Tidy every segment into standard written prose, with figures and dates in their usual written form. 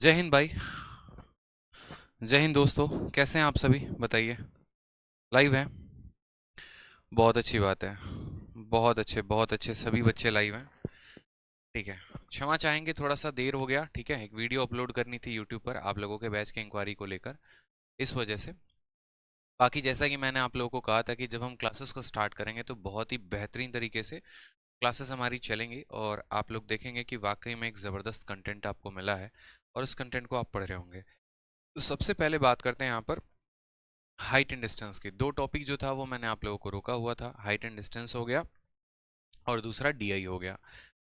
जय हिंद भाई। जय हिंद दोस्तों, कैसे हैं आप सभी? बताइए। लाइव है? बहुत अच्छी बात है। बहुत अच्छे सभी बच्चे लाइव हैं। ठीक है। क्षमा चाहेंगे, थोड़ा सा देर हो गया। ठीक है, एक वीडियो अपलोड करनी थी यूट्यूब पर आप लोगों के बैच के इंक्वायरी को लेकर, इस वजह से। बाकी जैसा कि मैंने आप लोगों को कहा था कि जब हम क्लासेस को स्टार्ट करेंगे तो बहुत ही बेहतरीन तरीके से क्लासेस हमारी चलेंगी और आप लोग देखेंगे कि वाकई में एक ज़बरदस्त कंटेंट आपको मिला है और उस कंटेंट को आप पढ़ रहे होंगे। तो सबसे पहले बात करते हैं यहाँ पर हाइट एंड डिस्टेंस की। दो टॉपिक जो था वो मैंने आप लोगों को रोका हुआ था, हाइट एंड डिस्टेंस हो गया और दूसरा डीआई हो गया।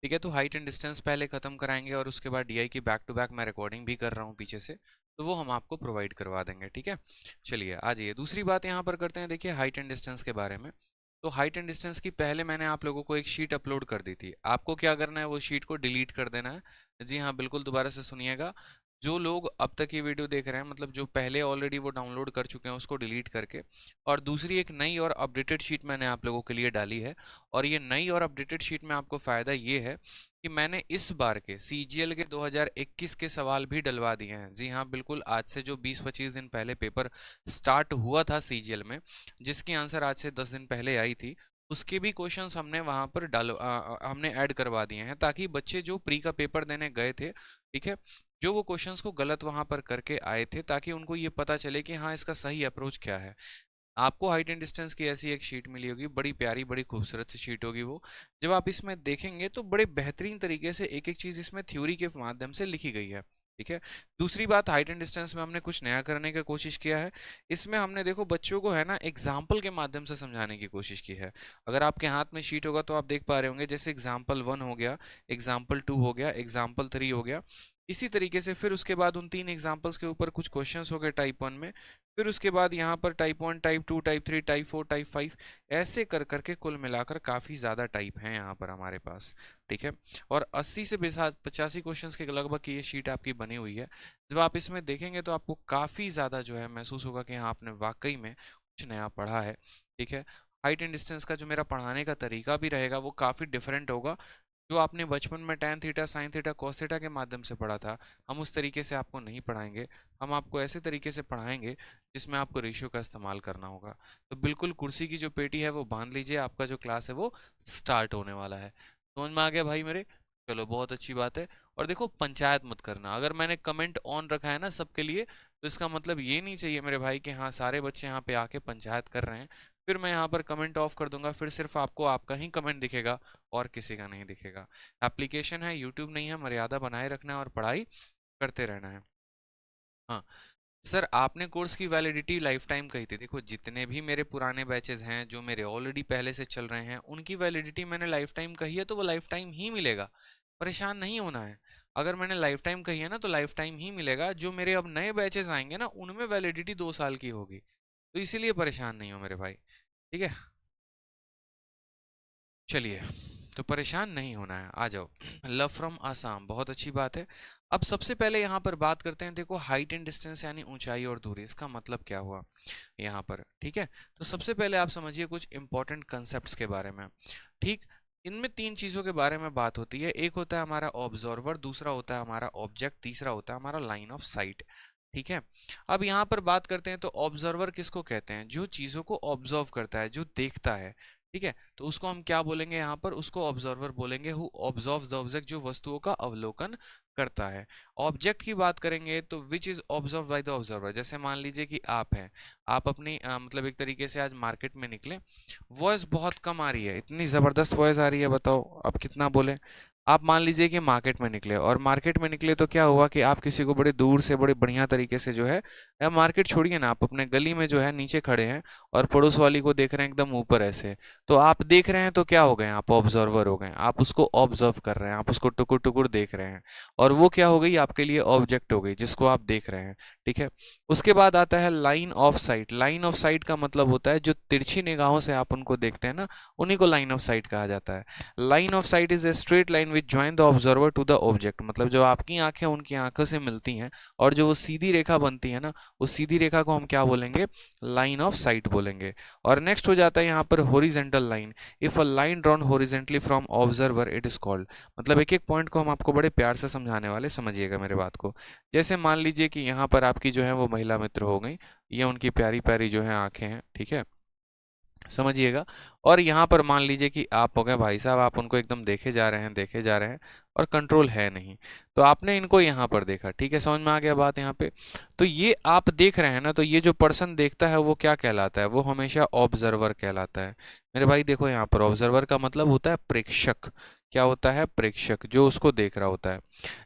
ठीक है, तो हाइट एंड डिस्टेंस पहले खत्म कराएंगे और उसके बाद डीआई की बैक टू बैक मैं रिकॉर्डिंग भी कर रहा हूँ पीछे से, तो वो हम आपको प्रोवाइड करवा देंगे। ठीक है, चलिए आ जाइए दूसरी बात यहाँ पर करते हैं। देखिए हाइट एंड डिस्टेंस के बारे में, तो हाइट एंड डिस्टेंस की पहले मैंने आप लोगों को एक शीट अपलोड कर दी थी। आपको क्या करना है, वो शीट को डिलीट कर देना है। जी हाँ, बिल्कुल दोबारा से सुनिएगा। जो लोग अब तक ये वीडियो देख रहे हैं, मतलब जो पहले ऑलरेडी वो डाउनलोड कर चुके हैं, उसको डिलीट करके और दूसरी एक नई और अपडेटेड शीट मैंने आप लोगों के लिए डाली है। और ये नई और अपडेटेड शीट में आपको फ़ायदा ये है कि मैंने इस बार के सीजीएल के 2021 के सवाल भी डलवा दिए हैं। जी हाँ, बिल्कुल आज से जो 20-25 दिन पहले पेपर स्टार्ट हुआ था सीजीएल में, जिसकी आंसर आज से 10 दिन पहले आई थी, उसके भी क्वेश्चंस हमने वहां पर हमने ऐड करवा दिए हैं, ताकि बच्चे जो प्री का पेपर देने गए थे, ठीक है, जो वो क्वेश्चंस को गलत वहां पर करके आए थे, ताकि उनको ये पता चले कि हाँ इसका सही अप्रोच क्या है। आपको हाइट एंड डिस्टेंस की ऐसी एक शीट मिली होगी, बड़ी प्यारी बड़ी खूबसूरत सी शीट होगी वो। जब आप इसमें देखेंगे तो बड़े बेहतरीन तरीके से एक एक चीज इसमें थ्योरी के माध्यम से लिखी गई है। ठीक है, दूसरी बात, हाइट एंड डिस्टेंस में हमने कुछ नया करने की कोशिश किया है। इसमें हमने देखो बच्चों को है ना एग्जाम्पल के माध्यम से समझाने की कोशिश की है। अगर आपके हाथ में शीट होगा तो आप देख पा रहे होंगे, जैसे एग्जाम्पल 1 हो गया, एग्जाम्पल 2 हो गया, एग्जाम्पल 3 हो गया। इसी तरीके से फिर उसके बाद उन तीन एग्जाम्पल्स के ऊपर कुछ क्वेश्चंस हो गए टाइप 1 में। फिर उसके बाद यहाँ पर type 1, type 2, type 3, type 4, type 5, ऐसे कर करके कुल मिलाकर काफ़ी ज़्यादा टाइप हैं यहाँ पर हमारे पास। ठीक है, और 80 से 85 क्वेश्चंस के लगभग की ये शीट आपकी बनी हुई है। जब आप इसमें देखेंगे तो आपको काफ़ी ज़्यादा जो है महसूस होगा कि हाँ आपने वाकई में कुछ नया पढ़ा है। ठीक है, हाइट एंड डिस्टेंस का जो मेरा पढ़ाने का तरीका भी रहेगा वो काफ़ी डिफरेंट होगा। जो आपने बचपन में tan theta, sine theta, cos theta के माध्यम से पढ़ा था, हम उस तरीके से आपको नहीं पढ़ाएंगे। हम आपको ऐसे तरीके से पढ़ाएंगे जिसमें आपको रेशियो का इस्तेमाल करना होगा। तो बिल्कुल कुर्सी की जो पेटी है वो बांध लीजिए, आपका जो क्लास है वो स्टार्ट होने वाला है। समझ में आ गया भाई मेरे? चलो बहुत अच्छी बात है। और देखो पंचायत मत करना, अगर मैंने कमेंट ऑन रखा है ना सबके लिए, तो इसका मतलब ये नहीं चाहिए मेरे भाई कि हाँ सारे बच्चे यहाँ पे आके पंचायत कर रहे हैं, फिर मैं यहाँ पर कमेंट ऑफ कर दूंगा, फिर सिर्फ आपको आपका ही कमेंट दिखेगा और किसी का नहीं दिखेगा। एप्लीकेशन है, यूट्यूब नहीं है, मर्यादा बनाए रखना है और पढ़ाई करते रहना है। हाँ सर, आपने कोर्स की वैलिडिटी लाइफ टाइम कही थी। देखो जितने भी मेरे पुराने बैचेस हैं जो मेरे ऑलरेडी पहले से चल रहे हैं, उनकी वैलिडिटी मैंने लाइफ टाइम कही है, तो वो लाइफ टाइम ही मिलेगा। परेशान नहीं होना है। अगर मैंने लाइफ टाइम कही है ना तो लाइफ टाइम ही मिलेगा। जो मेरे अब नए बैचेस आएंगे ना उनमें वैलिडिटी 2 साल की होगी, तो इसीलिए परेशान नहीं हो मेरे भाई। ठीक है, चलिए, तो परेशान नहीं होना है, आ जाओ। लव फ्रॉम आसाम, बहुत अच्छी बात है। अब सबसे पहले यहाँ पर बात करते हैं। देखो हाइट एंड डिस्टेंस यानी ऊंचाई और दूरी, इसका मतलब क्या हुआ यहाँ पर? ठीक है, तो सबसे पहले आप समझिए कुछ इंपॉर्टेंट कंसेप्ट्स के बारे में। ठीक, इनमें तीन चीजों के बारे में बात होती है। एक होता है हमारा ऑब्जर्वर, दूसरा होता है हमारा ऑब्जेक्ट, तीसरा होता है हमारा लाइन ऑफ साइट। ठीक है, अब यहाँ पर बात करते हैं तो ऑब्जर्वर किसको कहते हैं? जो चीजों को ऑब्जर्व करता है, जो देखता है। ठीक है, तो उसको हम क्या बोलेंगे यहाँ पर? उसको ऑब्जर्वर बोलेंगे, हु ऑब्जर्व्स द ऑब्जेक्ट, जो वस्तुओं का अवलोकन करता है। ऑब्जेक्ट की बात करेंगे तो which is observe by the observer. जैसे मान लीजिए कि आप हैं, आप अपनी मतलब एक तरीके से आज मार्केट में निकले, वॉइस बहुत कम आ रही है, इतनी जबरदस्त वॉइस आ रही है, बताओ अब कितना बोले। आप मान लीजिए कि मार्केट में निकले, और मार्केट में निकले तो क्या हुआ कि आप किसी को बड़े दूर से बड़े बढ़िया तरीके से जो है, या मार्केट छोड़िए ना, आप अपने गली में जो है नीचे खड़े हैं और पड़ोस वाली को देख रहे हैं एकदम ऊपर ऐसे, तो आप देख रहे हैं तो क्या हो गए? आप ऑब्जर्वर हो गए, आप उसको ऑब्जर्व कर रहे हैं, आप उसको टुकुर टुकुर देख रहे हैं, और वो क्या हो गई? आपके लिए ऑब्जेक्ट हो गई जिसको आप देख रहे हैं। ठीक है, उसके बाद आता है line of site. Line of site का मतलब होता है जो तिरछी निगाहों से आप उनको देखते हैं ना, उन्हीं को लाइन ऑफ साइट कहा जाता है। Line of sight is a straight line which join the observer to the object, मतलब जो आपकी आंखें उनकी आंखों से मिलती हैं और जो वो सीधी रेखा बनती है ना, उस सीधी रेखा को हम क्या बोलेंगे, लाइन ऑफ साइट बोलेंगे। और नेक्स्ट हो जाता है यहाँ पर horizontal line. If a line drawn horizontally from observer it is called, मतलब एक एक पॉइंट को हम आपको बड़े प्यार से समझाने वाले, समझिएगा मेरे बात को। जैसे मान लीजिए कि यहाँ पर आपकी जो है वो महिला मित्र हो गई, ये उनकी प्यारी प्यारी जो है आंखें हैं, ठीक है, समझिएगा। और यहाँ पर मान लीजिए कि आप हो गए भाई साहब, आप उनको एकदम देखे जा रहे हैं, देखे जा रहे हैं और कंट्रोल है नहीं, तो आपने इनको यहाँ पर देखा, ठीक है, समझ में आ गया बात यहाँ पे। तो ये आप देख रहे हैं ना, तो ये जो पर्सन देखता है वो क्या कहलाता है, वो हमेशा ऑब्जर्वर कहलाता है मेरे भाई। देखो यहाँ पर ऑब्जर्वर का मतलब होता है प्रेक्षक। क्या होता है, प्रेक्षक, जो उसको देख रहा होता है।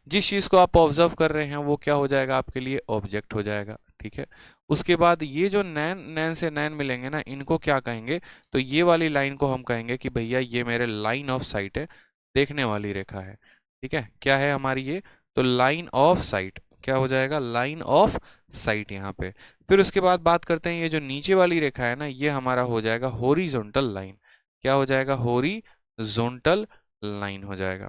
जिस चीज को आप ऑब्जर्व कर रहे हैं वो क्या हो जाएगा आपके लिए, ऑब्जेक्ट हो जाएगा, ठीक है। उसके बाद ये जो नैन नैन से नैन मिलेंगे ना, इनको क्या कहेंगे, तो ये वाली लाइन को हम कहेंगे कि भैया ये मेरे लाइन ऑफ साइट है, देखने वाली रेखा है, ठीक है। क्या है हमारी ये, तो लाइन ऑफ साइट, क्या हो जाएगा, लाइन ऑफ साइट यहाँ पे। फिर उसके बाद बात करते हैं, ये जो नीचे वाली रेखा है ना, ये हमारा हो जाएगा हॉरिजॉन्टल लाइन। क्या हो जाएगा, हॉरिजॉन्टल लाइन हो जाएगा,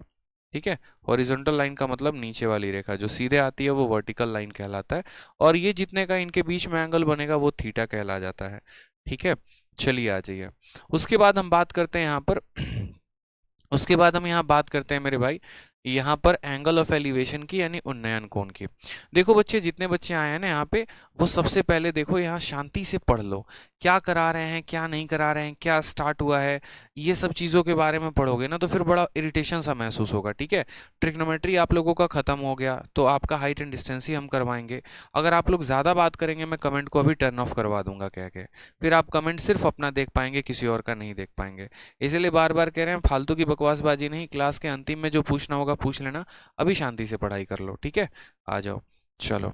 ठीक है। हॉरिजॉन्टल लाइन का मतलब नीचे वाली रेखा, जो सीधे आती है वो वर्टिकल लाइन कहलाता है। और ये जितने का इनके बीच में एंगल बनेगा वो थीटा कहला जाता है, ठीक है। चलिए आ जाइए, उसके बाद हम बात करते हैं यहाँ पर उसके बाद हम यहाँ बात करते हैं मेरे भाई, यहाँ पर एंगल ऑफ एलिवेशन की, यानी उन्नयन कोण की। देखो बच्चे, जितने बच्चे आए हैं ना यहाँ पे, वो सबसे पहले देखो यहाँ शांति से पढ़ लो, क्या करा रहे हैं, क्या नहीं करा रहे हैं, क्या स्टार्ट हुआ है, ये सब चीज़ों के बारे में पढ़ोगे ना तो फिर बड़ा इरिटेशन सा महसूस होगा, ठीक है। ट्रिग्नोमेट्री आप लोगों का खत्म हो गया, तो आपका हाइट एंड डिस्टेंस ही हम करवाएंगे। अगर आप लोग ज़्यादा बात करेंगे, मैं कमेंट को अभी टर्न ऑफ करवा दूंगा कह के, फिर आप कमेंट सिर्फ अपना देख पाएंगे, किसी और का नहीं देख पाएंगे। इसलिए बार बार कह रहे हैं, फालतू की बकवासबाजी नहीं, क्लास के अंतिम में जो पूछना होगा पूछ लेना, अभी शांति से पढ़ाई कर लो, ठीक है। आ जाओ, चलो।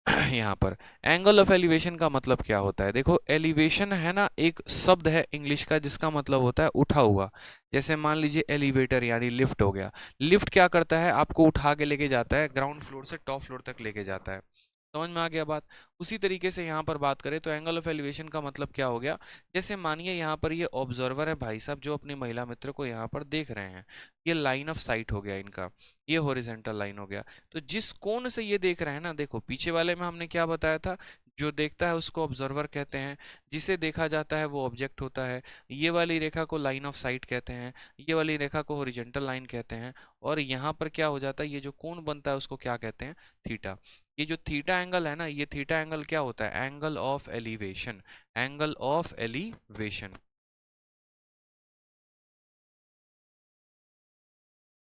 यहाँ पर एंगल ऑफ एलिवेशन का मतलब क्या होता है, देखो एलिवेशन है ना, एक शब्द है इंग्लिश का जिसका मतलब होता है उठा हुआ। जैसे मान लीजिए एलिवेटर यानी लिफ्ट हो गया, लिफ्ट क्या करता है, आपको उठा के लेके जाता है, ग्राउंड फ्लोर से टॉप फ्लोर तक लेके जाता है। समझ में आ गया बात। उसी तरीके से यहाँ पर बात करें तो एंगल ऑफ एलिवेशन का मतलब क्या हो गया, जैसे मानिए यहाँ पर ये ऑब्जर्वर है भाई साहब, जो अपनी महिला मित्र को यहाँ पर देख रहे हैं, ये लाइन ऑफ साइट हो गया इनका, ये हॉरिजॉन्टल लाइन हो गया। तो जिस कोण से ये देख रहे हैं ना, देखो पीछे वाले में हमने क्या बताया था, जो देखता है उसको ऑब्जर्वर कहते हैं, जिसे देखा जाता है वो ऑब्जेक्ट होता है। ये वाली रेखा को लाइन ऑफ साइट कहते हैं, ये वाली रेखा को हॉरिजॉन्टल लाइन कहते हैं। और यहाँ पर क्या हो जाता है, ये जो कोण बनता है उसको क्या कहते हैं, थीटा। ये जो थीटा एंगल है ना, ये थीटा एंगल क्या होता है, angle of elevation, angle of elevation,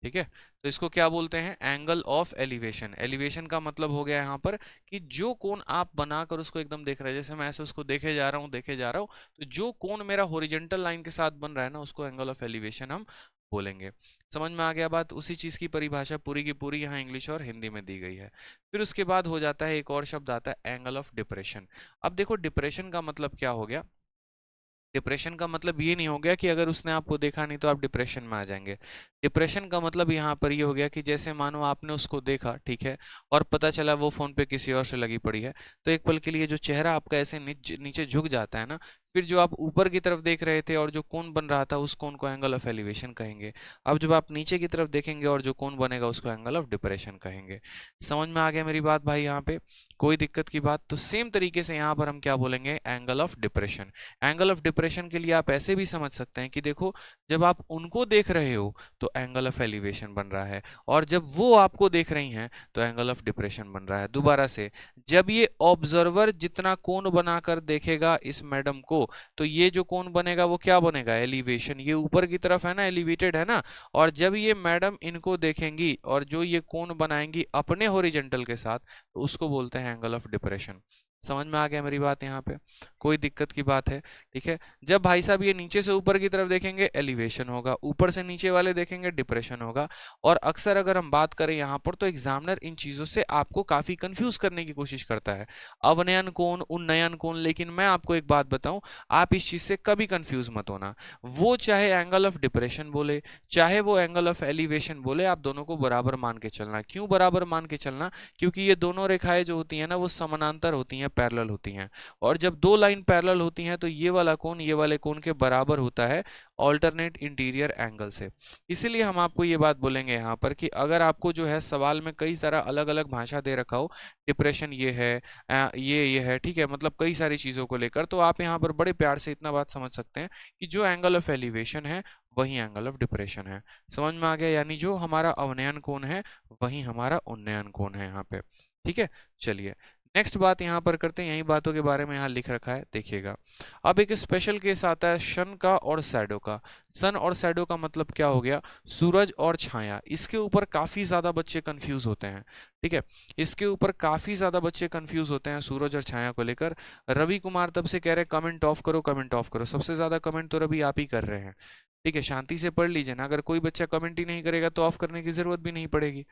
ठीक है। तो इसको क्या बोलते हैं, एंगल ऑफ एलिवेशन। एलिवेशन का मतलब हो गया यहाँ पर कि जो कोण आप बनाकर उसको एकदम देख रहे हैं, जैसे मैं ऐसे उसको देखे जा रहा हूँ, देखे जा रहा हूँ, तो जो कोण मेरा हॉरिजॉन्टल लाइन के साथ बन रहा है ना, उसको एंगल ऑफ एलिवेशन हम बोलेंगे। समझ में आ गया बात। उसी चीज की परिभाषा पूरी की पूरी यहाँ इंग्लिश और हिंदी में दी गई है। फिर उसके बाद हो जाता है एक और शब्द आता है, एंगल ऑफ डिप्रेशन। अब देखो डिप्रेशन का मतलब क्या हो गया, डिप्रेशन का मतलब ये नहीं हो गया कि अगर उसने आपको देखा नहीं तो आप डिप्रेशन में आ जाएंगे। डिप्रेशन का मतलब यहाँ पर ये हो गया कि जैसे मानो आपने उसको देखा, ठीक है, और पता चला वो फोन पे किसी और से लगी पड़ी है, तो एक पल के लिए जो चेहरा आपका ऐसे नीचे झुक जाता है ना, फिर जो आप ऊपर की तरफ देख रहे थे और जो कोण बन रहा था, उस कोण को एंगल ऑफ एलिवेशन कहेंगे। अब जब आप नीचे की तरफ देखेंगे और जो कोण बनेगा उसको एंगल ऑफ डिप्रेशन कहेंगे। समझ में आ गया मेरी बात भाई, यहाँ पे कोई दिक्कत की बात। तो सेम तरीके से यहाँ पर हम क्या बोलेंगे, angle of depression. Angle of depression के लिए आप ऐसे भी समझ सकते हैं कि देखो, जब आप उनको देख रहे हो तो एंगल ऑफ एलिवेशन बन रहा है, और जब वो आपको देख रही हैं तो एंगल ऑफ डिप्रेशन बन रहा है। दोबारा से, जब ये ऑब्जर्वर जितना कोण बनाकर देखेगा इस मैडम को, तो ये जो कोण बनेगा वो क्या बनेगा, एलिवेशन। ये ऊपर की तरफ है ना, एलिवेटेड है ना। और जब ये मैडम इनको देखेंगी और जो ये कोण बनाएंगी अपने हॉरिजॉन्टल के साथ, तो उसको बोलते हैं एंगल ऑफ डिप्रेशन। समझ में आ गया मेरी बात यहाँ पे, कोई दिक्कत की बात है, ठीक है। जब भाई साहब ये नीचे से ऊपर की तरफ देखेंगे एलिवेशन होगा, ऊपर से नीचे वाले देखेंगे डिप्रेशन होगा। और अक्सर अगर हम बात करें यहाँ पर, तो एग्जामिनर इन चीजों से आपको काफी कंफ्यूज करने की कोशिश करता है, अवनयन कोण, उन्नयन कोण। लेकिन मैं आपको एक बात बताऊं, आप इस चीज से कभी कंफ्यूज मत होना। वो चाहे एंगल ऑफ डिप्रेशन बोले, चाहे वो एंगल ऑफ एलिवेशन बोले, आप दोनों को बराबर मान के चलना। क्यों बराबर मान के चलना, क्योंकि ये दोनों रेखाएं जो होती है ना, वो समानांतर होती हैं, हैं, पैरेलल होती हैं। और जब दो लाइन पैरेलल होती हैं तो ये वाला कोण ये वाले कोण के बराबर होता है ऑल्टरनेट इंटीरियर एंगल से। इसीलिए हम आपको ये बात बोलेंगे यहाँ पर कि अगर आपको जो है सवाल में कई सारा अलग अलग भाषा दे रखा हो, डिप्रेशन ये है, ये है, ठीक है, मतलब कई सारी चीज़ों को लेकर, तो आप यहाँ पर बड़े प्यार से इतना बात समझ सकते हैं कि जो एंगल ऑफ एलिवेशन है वही एंगल ऑफ डिप्रेशन है। समझ में आ गया? यानी जो हमारा अवनयन कोण है वही हमारा उन्नयन कोण है यहाँ पे। ठीक है, चलिए नेक्स्ट बात यहाँ पर करते हैं। यही बातों के बारे में यहाँ लिख रखा है, देखिएगा। अब एक स्पेशल केस आता है सन का और शैडो का। सन और शैडो का मतलब क्या हो गया? सूरज और छाया। इसके ऊपर काफी ज्यादा बच्चे कंफ्यूज होते हैं, ठीक है, इसके ऊपर काफी ज्यादा बच्चे कंफ्यूज होते हैं सूरज और छाया को लेकर। रवि कुमार तब से कह रहे कमेंट ऑफ करो, कमेंट ऑफ करो। सबसे ज्यादा कमेंट तो रवि आप ही कर रहे हैं, ठीक है, शांति से पढ़ लीजिए ना। अगर कोई बच्चा कमेंट ही नहीं करेगा तो ऑफ करने की जरूरत भी नहीं पड़ेगी,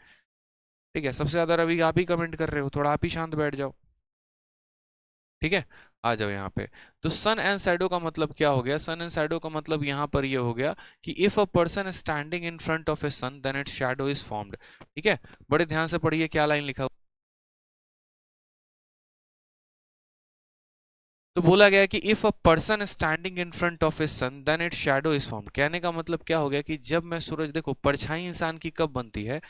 ठीक है। सबसे ज्यादा रवि आप ही कमेंट कर रहे हो, थोड़ा आप ही शांत बैठ जाओ, ठीक है। आ जाओ यहाँ पे। तो सन एंड शैडो का मतलब क्या हो गया? सन एंड शैडो का मतलब यहाँ पर ये हो गया कि if a person standing in front of a sun then its shadow is formed. ठीक है, बड़े ध्यान से पढ़िए क्या लाइन लिखा। तो बोला गया कि if a person standing in front of a sun then its shadow is formed. कहने का मतलब क्या हो गया कि जब मैं सूरज, देखो परछाई इंसान की कब बनती है?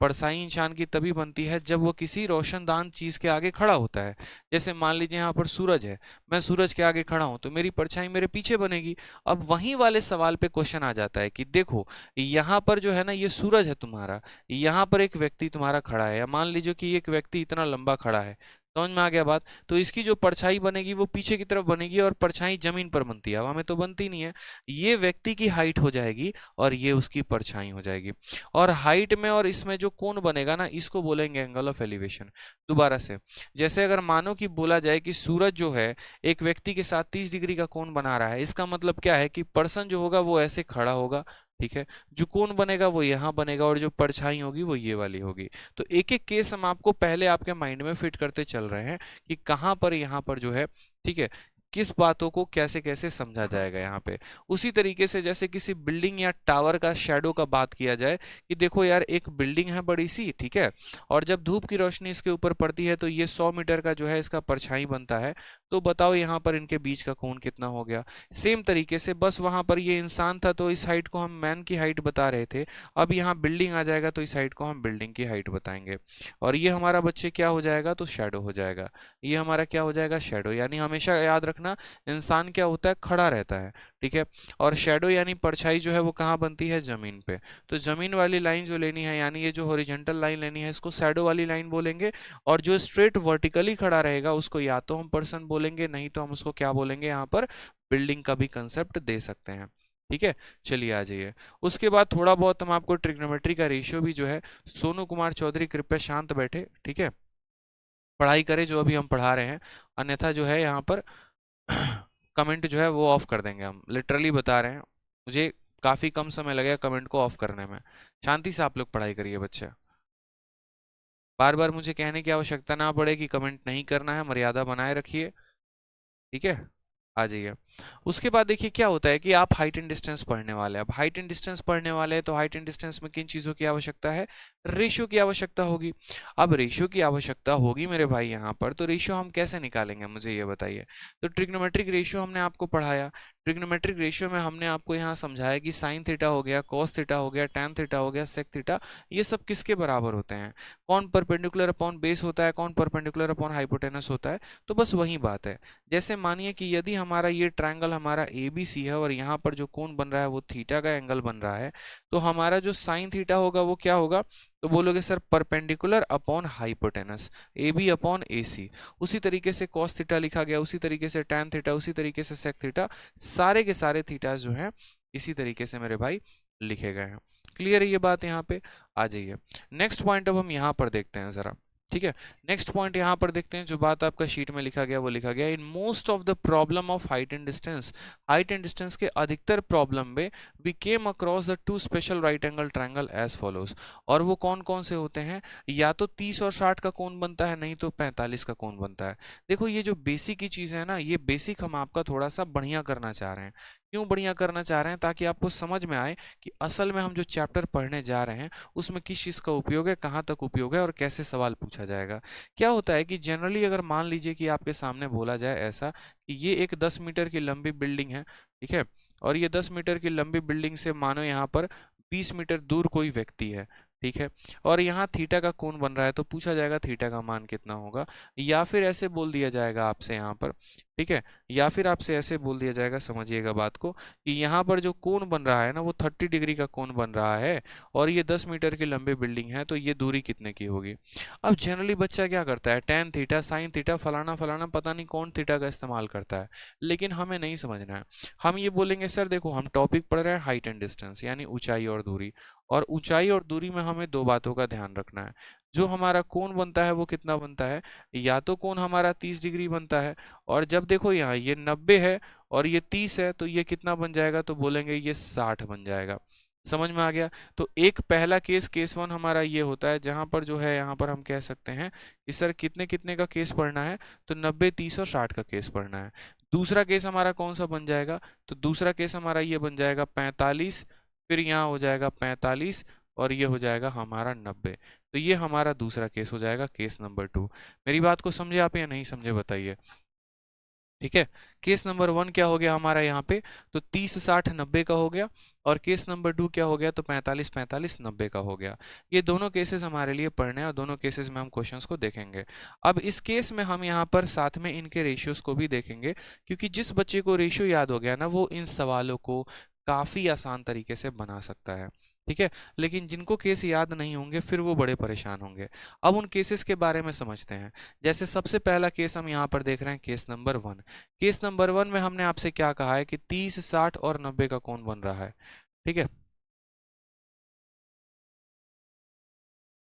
परछाई इंसान की तभी बनती है जब वो किसी रोशनदान चीज के आगे खड़ा होता है। जैसे मान लीजिए यहाँ पर सूरज है, मैं सूरज के आगे खड़ा हूं तो मेरी परछाई मेरे पीछे बनेगी। अब वहीं वाले सवाल पे क्वेश्चन आ जाता है कि देखो यहाँ पर जो है ना, ये सूरज है तुम्हारा, यहाँ पर एक व्यक्ति तुम्हारा खड़ा है, या मान लीजिए कि एक व्यक्ति इतना लंबा खड़ा है। समझ में आ गया बात? तो इसकी जो परछाई बनेगी वो पीछे की तरफ बनेगी, और परछाई जमीन पर बनती है, हवा में तो बनती नहीं है। ये व्यक्ति की हाइट हो जाएगी और ये उसकी परछाई हो जाएगी। और हाइट में और इसमें जो कोण बनेगा ना, इसको बोलेंगे एंगल ऑफ एलिवेशन। दोबारा से, जैसे अगर मानो कि बोला जाए कि सूरज जो है एक व्यक्ति के साथ 30 डिग्री का कोण बना रहा है, इसका मतलब क्या है कि पर्सन जो होगा वो ऐसे खड़ा होगा, ठीक है, जो कोण बनेगा वो यहाँ बनेगा, और जो परछाई होगी वो ये वाली होगी। तो एक एक केस हम आपको पहले आपके माइंड में फिट करते चल रहे हैं कि कहाँ पर यहाँ पर जो है, ठीक है, किस बातों को कैसे कैसे समझा जाएगा यहाँ पे। उसी तरीके से जैसे किसी बिल्डिंग या टावर का शैडो का बात किया जाए कि देखो यार एक बिल्डिंग है बड़ी सी, ठीक है, और जब धूप की रोशनी इसके ऊपर पड़ती है तो ये 100 मीटर का जो है इसका परछाई बनता है। तो बताओ यहाँ पर इनके बीच का कोण कितना हो गया? सेम तरीके से, बस वहां पर ये इंसान था तो इस हाइट को हम मैन की हाइट बता रहे थे, अब यहाँ बिल्डिंग आ जाएगा तो इस हाइट को हम बिल्डिंग की हाइट बताएंगे, और ये हमारा बच्चे क्या हो जाएगा? तो शैडो हो जाएगा। ये हमारा क्या हो जाएगा? शैडो। यानी हमेशा याद रखना, इंसान क्या होता है? खड़ा रहता है, ठीक है, और शैडो यानी परछाई जो है वो कहाँ बनती है? जमीन पे। तो जमीन वाली लाइन जो लेनी है, यानी ये जो हॉरिजॉन्टल लाइन लेनी है, इसको शैडो वाली लाइन बोलेंगे। और जो स्ट्रेट वर्टिकली खड़ा रहेगा उसको या तो हम पर्सन बोलेंगे, नहीं तो हम उसको क्या बोलेंगे? यहाँ पर बिल्डिंग का भी कंसेप्ट दे सकते हैं, ठीक है। चलिए आ जाइए। उसके बाद थोड़ा बहुत हम आपको ट्रिग्नोमेट्री का रेशियो भी जो है, सोनू कुमार चौधरी कृपया शांत बैठे, ठीक है, पढ़ाई करें जो अभी हम पढ़ा रहे हैं, अन्यथा जो है यहाँ पर कमेंट जो है वो ऑफ कर देंगे। हम लिटरली बता रहे हैं, मुझे काफी कम समय लगेगा कमेंट को ऑफ करने में। शांति से आप लोग पढ़ाई करिए बच्चे, बार बार मुझे कहने की आवश्यकता ना पड़े कि कमेंट नहीं करना है, मर्यादा बनाए रखिए, ठीक है। आ जाइए। उसके बाद देखिए क्या होता है कि आप हाइट एंड डिस्टेंस पढ़ने वाले हैं। अब हाइट एंड डिस्टेंस पढ़ने वाले हैं तो हाइट एंड डिस्टेंस में किन चीज़ों की आवश्यकता है? रेशियो की आवश्यकता होगी। अब रेशियो की आवश्यकता होगी मेरे भाई यहाँ पर, तो रेशियो हम कैसे निकालेंगे मुझे ये बताइए। तो ट्रिग्नोमेट्रिक रेशियो हमने आपको पढ़ाया। ट्रिग्नोमेट्रिक रेशियो में हमने आपको यहाँ समझाया कि साइन थीटा हो गया, कॉस थीटा हो गया, टैन थीटा हो गया, सेक थीटा, ये सब किसके बराबर होते हैं? कौन परपेंडिकुलर अपॉन बेस होता है, कौन परपेंडिकुलर अपॉन हाइपोटेनस होता है? तो बस वही बात है। जैसे मानिए कि यदि हमारा ये ट्रायंगल हमारा ए बी सी है और यहाँ पर जो कोण बन रहा है वो थीटा का एंगल बन रहा है, तो हमारा जो साइन थीटा होगा वो क्या होगा? तो बोलोगे sir perpendicular upon hypotenuse, A B upon A C. उसी तरीके से कॉस थीटा लिखा गया, उसी तरीके से टैन थीटा, उसी तरीके से सेक थीटा, सारे के सारे थीटा जो हैं इसी तरीके से मेरे भाई लिखे गए हैं। क्लियर है ये बात? यहाँ पे आ जाइए। नेक्स्ट पॉइंट अब हम यहाँ पर देखते हैं जरा, ठीक है। नेक्स्ट पॉइंट यहाँ पर देखते हैं, जो बात आपका शीट में लिखा गया वो लिखा गया in most of the problem of height and distance. Height and distance के अधिकतर प्रॉब्लम में we came across the two special right angle triangle as follows. और वो कौन कौन से होते हैं? या तो 30 और 60 का कोण बनता है, नहीं तो 45 का कोण बनता है। देखो ये जो बेसिक की चीज है ना, ये बेसिक हम आपका थोड़ा सा बढ़िया करना चाह रहे हैं, क्यों बढ़िया करना चाह रहे हैं? ताकि आपको समझ में आए कि असल में हम जो चैप्टर पढ़ने जा रहे हैं उसमें किस चीज़ का उपयोग है, कहाँ तक उपयोग है और कैसे सवाल पूछा जाएगा। क्या होता है कि जनरली अगर मान लीजिए कि आपके सामने बोला जाए ऐसा कि ये एक 10 मीटर की लंबी बिल्डिंग है, ठीक है, और ये 10 मीटर की लंबी बिल्डिंग से मानो यहाँ पर 20 मीटर दूर कोई व्यक्ति है, ठीक है, और यहाँ थीटा का कोण बन रहा है, तो पूछा जाएगा थीटा का मान कितना होगा। या फिर ऐसे बोल दिया जाएगा आपसे यहाँ पर, ठीक है, या फिर आपसे ऐसे बोल दिया जाएगा, समझिएगा बात को, कि यहाँ पर जो कोण बन रहा है ना वो 30 डिग्री का कोण बन रहा है और ये 10 मीटर की लंबी बिल्डिंग है, तो ये दूरी कितने की होगी। अब जनरली बच्चा क्या करता है, टेन थीटा, साइन थीटा, फलाना फलाना, पता नहीं कौन थीटा का इस्तेमाल करता है, लेकिन हमें नहीं समझना है। हम ये बोलेंगे सर देखो हम टॉपिक पढ़ रहे हैं हाइट एंड डिस्टेंस, यानी ऊंचाई और दूरी, और ऊंचाई और दूरी में हमें दो बातों का ध्यान रखना है। जो हमारा कोण बनता है वो कितना बनता है, या तो कोण हमारा 30 डिग्री बनता है, और जब देखो यहाँ ये 90 है और ये 30 है, तो ये कितना बन जाएगा, तो बोलेंगे ये 60 बन जाएगा। समझ में आ गया। तो एक पहला केस, केस वन हमारा ये होता है जहां पर जो है यहाँ पर हम कह सकते हैं कि सर कितने कितने का केस पढ़ना है, तो 90, 30 और 60 का केस पढ़ना है। दूसरा केस हमारा कौन सा बन जाएगा, तो दूसरा केस हमारा ये बन जाएगा 45, फिर यहाँ हो जाएगा 45 और ये हो जाएगा हमारा 90। तो ये हमारा दूसरा केस हो जाएगा, केस नंबर 2। मेरी बात को समझे आप या नहीं समझे बताइए। ठीक है, केस नंबर 1 क्या हो गया हमारा यहाँ पे, तो 30, 60, 90 का हो गया, और केस नंबर 2 क्या हो गया, तो 45, 45, 90 का हो गया। ये दोनों केसेस हमारे लिए पढ़ने हैं और दोनों केसेस में हम क्वेश्चंस को देखेंगे। अब इस केस में हम यहाँ पर साथ में इनके रेशियोज को भी देखेंगे, क्योंकि जिस बच्चे को रेशियो याद हो गया ना वो इन सवालों को काफी आसान तरीके से बना सकता है। ठीक है, लेकिन जिनको केस याद नहीं होंगे फिर वो बड़े परेशान होंगे। अब उन केसेस के बारे में समझते हैं। जैसे सबसे पहला केस हम यहाँ पर देख रहे हैं, केस नंबर 1। केस नंबर 1 में हमने आपसे क्या कहा है कि 30, 60 और 90 का कोण बन रहा है। ठीक है,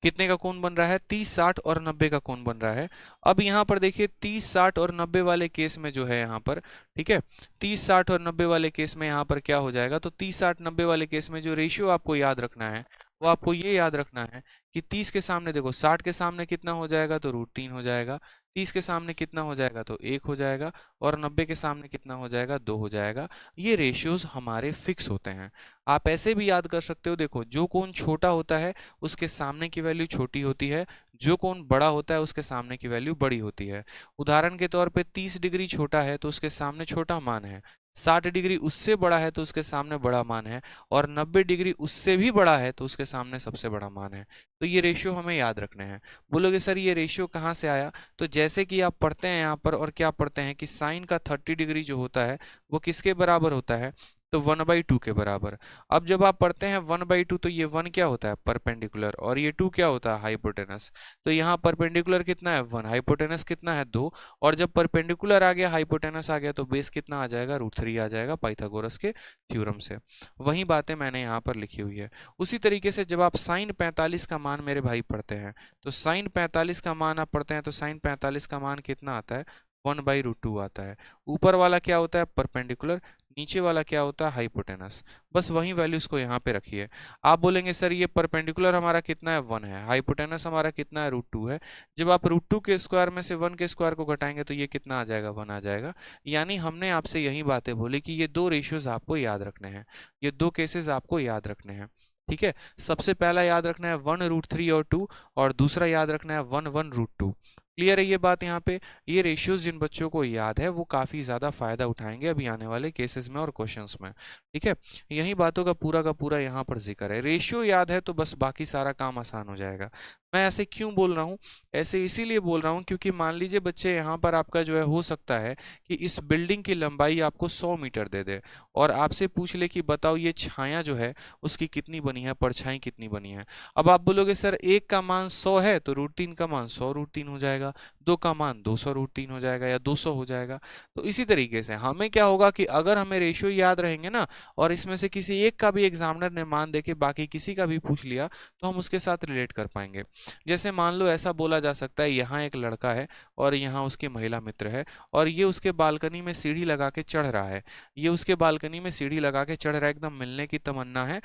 कितने का कोण बन रहा है, 30, 60 और 90 का कोण बन रहा है। अब यहाँ पर देखिए 30, 60 और 90 वाले केस में जो है यहाँ पर, ठीक है, 30, 60 और 90 वाले केस में यहाँ पर क्या हो जाएगा, तो 30, 60, 90 वाले केस में जो रेशियो आपको याद रखना है वो आपको ये याद रखना है कि 30 के सामने देखो, 60 के सामने कितना हो जाएगा, तो √3 हो जाएगा, 30 के सामने कितना हो जाएगा, तो 1 हो जाएगा, और 90 के सामने कितना हो जाएगा, 2 हो जाएगा। ये रेशियोज हमारे फिक्स होते हैं। आप ऐसे भी याद कर सकते हो, देखो जो कोण छोटा होता है उसके सामने की वैल्यू छोटी होती है, जो कोण बड़ा होता है उसके सामने की वैल्यू बड़ी होती है। उदाहरण के तौर पे 30 डिग्री छोटा है तो उसके सामने छोटा मान है, 60 डिग्री उससे बड़ा है तो उसके सामने बड़ा मान है, और 90 डिग्री उससे भी बड़ा है तो उसके सामने सबसे बड़ा मान है। तो ये रेशियो हमें याद रखने हैं। बोलोगे सर ये रेशियो कहाँ से आया, तो जैसे कि आप पढ़ते हैं यहाँ पर, और क्या पढ़ते हैं कि साइन का 30 डिग्री जो होता है वो किसके बराबर होता है, तो 1/2 के बराबर। अब जब आप पढ़ते हैं 1/2, तो ये 1 क्या होता है, परपेंडिकुलर, और ये 2 क्या होता है, हाइपोटेनस। तो यहाँ परपेंडिकुलर कितना है, 1, हाइपोटेनस कितना है, 2, और जब परपेंडिकुलर आ गया, हाइपोटेनस आ गया, तो बेस कितना आ जाएगा, √3 आ जाएगा, पाइथागोरस के थ्योरम से। वही बातें मैंने यहाँ पर लिखी हुई है। उसी तरीके से जब आप साइन 45 का मान मेरे भाई पढ़ते हैं, तो साइन 45 का मान आप पढ़ते हैं, तो साइन 45 का मान कितना आता है, 1/√2 आता है। ऊपर वाला क्या होता है, परपेंडिकुलर, नीचे वाला क्या होता है, हाइपोटेनस। बस वही वैल्यूज को यहाँ पे रखिए। आप बोलेंगे सर ये परपेंडिकुलर हमारा कितना है, 1 है, हाइपोटेनस हमारा कितना है, √2 है। जब आप √2 के स्क्वायर में से 1 के स्क्वायर को घटाएंगे तो ये कितना आ जाएगा, 1 आ जाएगा। यानी हमने आपसे यही बातें बोली कि ये दो रेशियोज आपको याद रखने हैं, ये दो केसेस आपको याद रखने हैं। ठीक है, सबसे पहला याद रखना है 1√3 और 2, और दूसरा याद रखना है 1 1 √2। क्लियर है ये बात यहाँ पे। ये रेशियोज जिन बच्चों को याद है वो काफी ज्यादा फायदा उठाएंगे अभी आने वाले केसेस में और क्वेश्चंस में। ठीक है, यही बातों का पूरा यहाँ पर जिक्र है। रेशियो याद है तो बस बाकी सारा काम आसान हो जाएगा। मैं ऐसे क्यों बोल रहा हूँ, ऐसे इसीलिए बोल रहा हूँ क्योंकि मान लीजिए बच्चे यहाँ पर आपका जो है हो सकता है कि इस बिल्डिंग की लंबाई आपको 100 मीटर दे दे और आपसे पूछ ले कि बताओ ये छाया जो है उसकी कितनी बनी है, परछाई कितनी बनी है। अब आप बोलोगे सर एक का मान 100 है तो √3 का मान 100 √3 हो जाएगा, 2 का मान 200 √3 हो जाएगा या 200 हो जाएगा। तो इसी तरीके से हमें क्या होगा कि अगर हमें रेशियो याद रहेंगे ना, और इसमें से किसी एक का भी एग्जामिनर ने मान देके बाकी किसी का भी पूछ लिया तो हम उसके साथ रिलेट कर पाएंगे। जैसे मान लो ऐसा बोला जा सकता है, यहाँ एक लड़का है और यहाँ उसकी महिला मित्र है, और ये उसके बालकनी में सीढ़ी लगा के चढ़ रहा है, ये उसके बालकनी में सीढ़ी लगा के चढ़ रहा है, एकदम मिलने की तमन्ना है।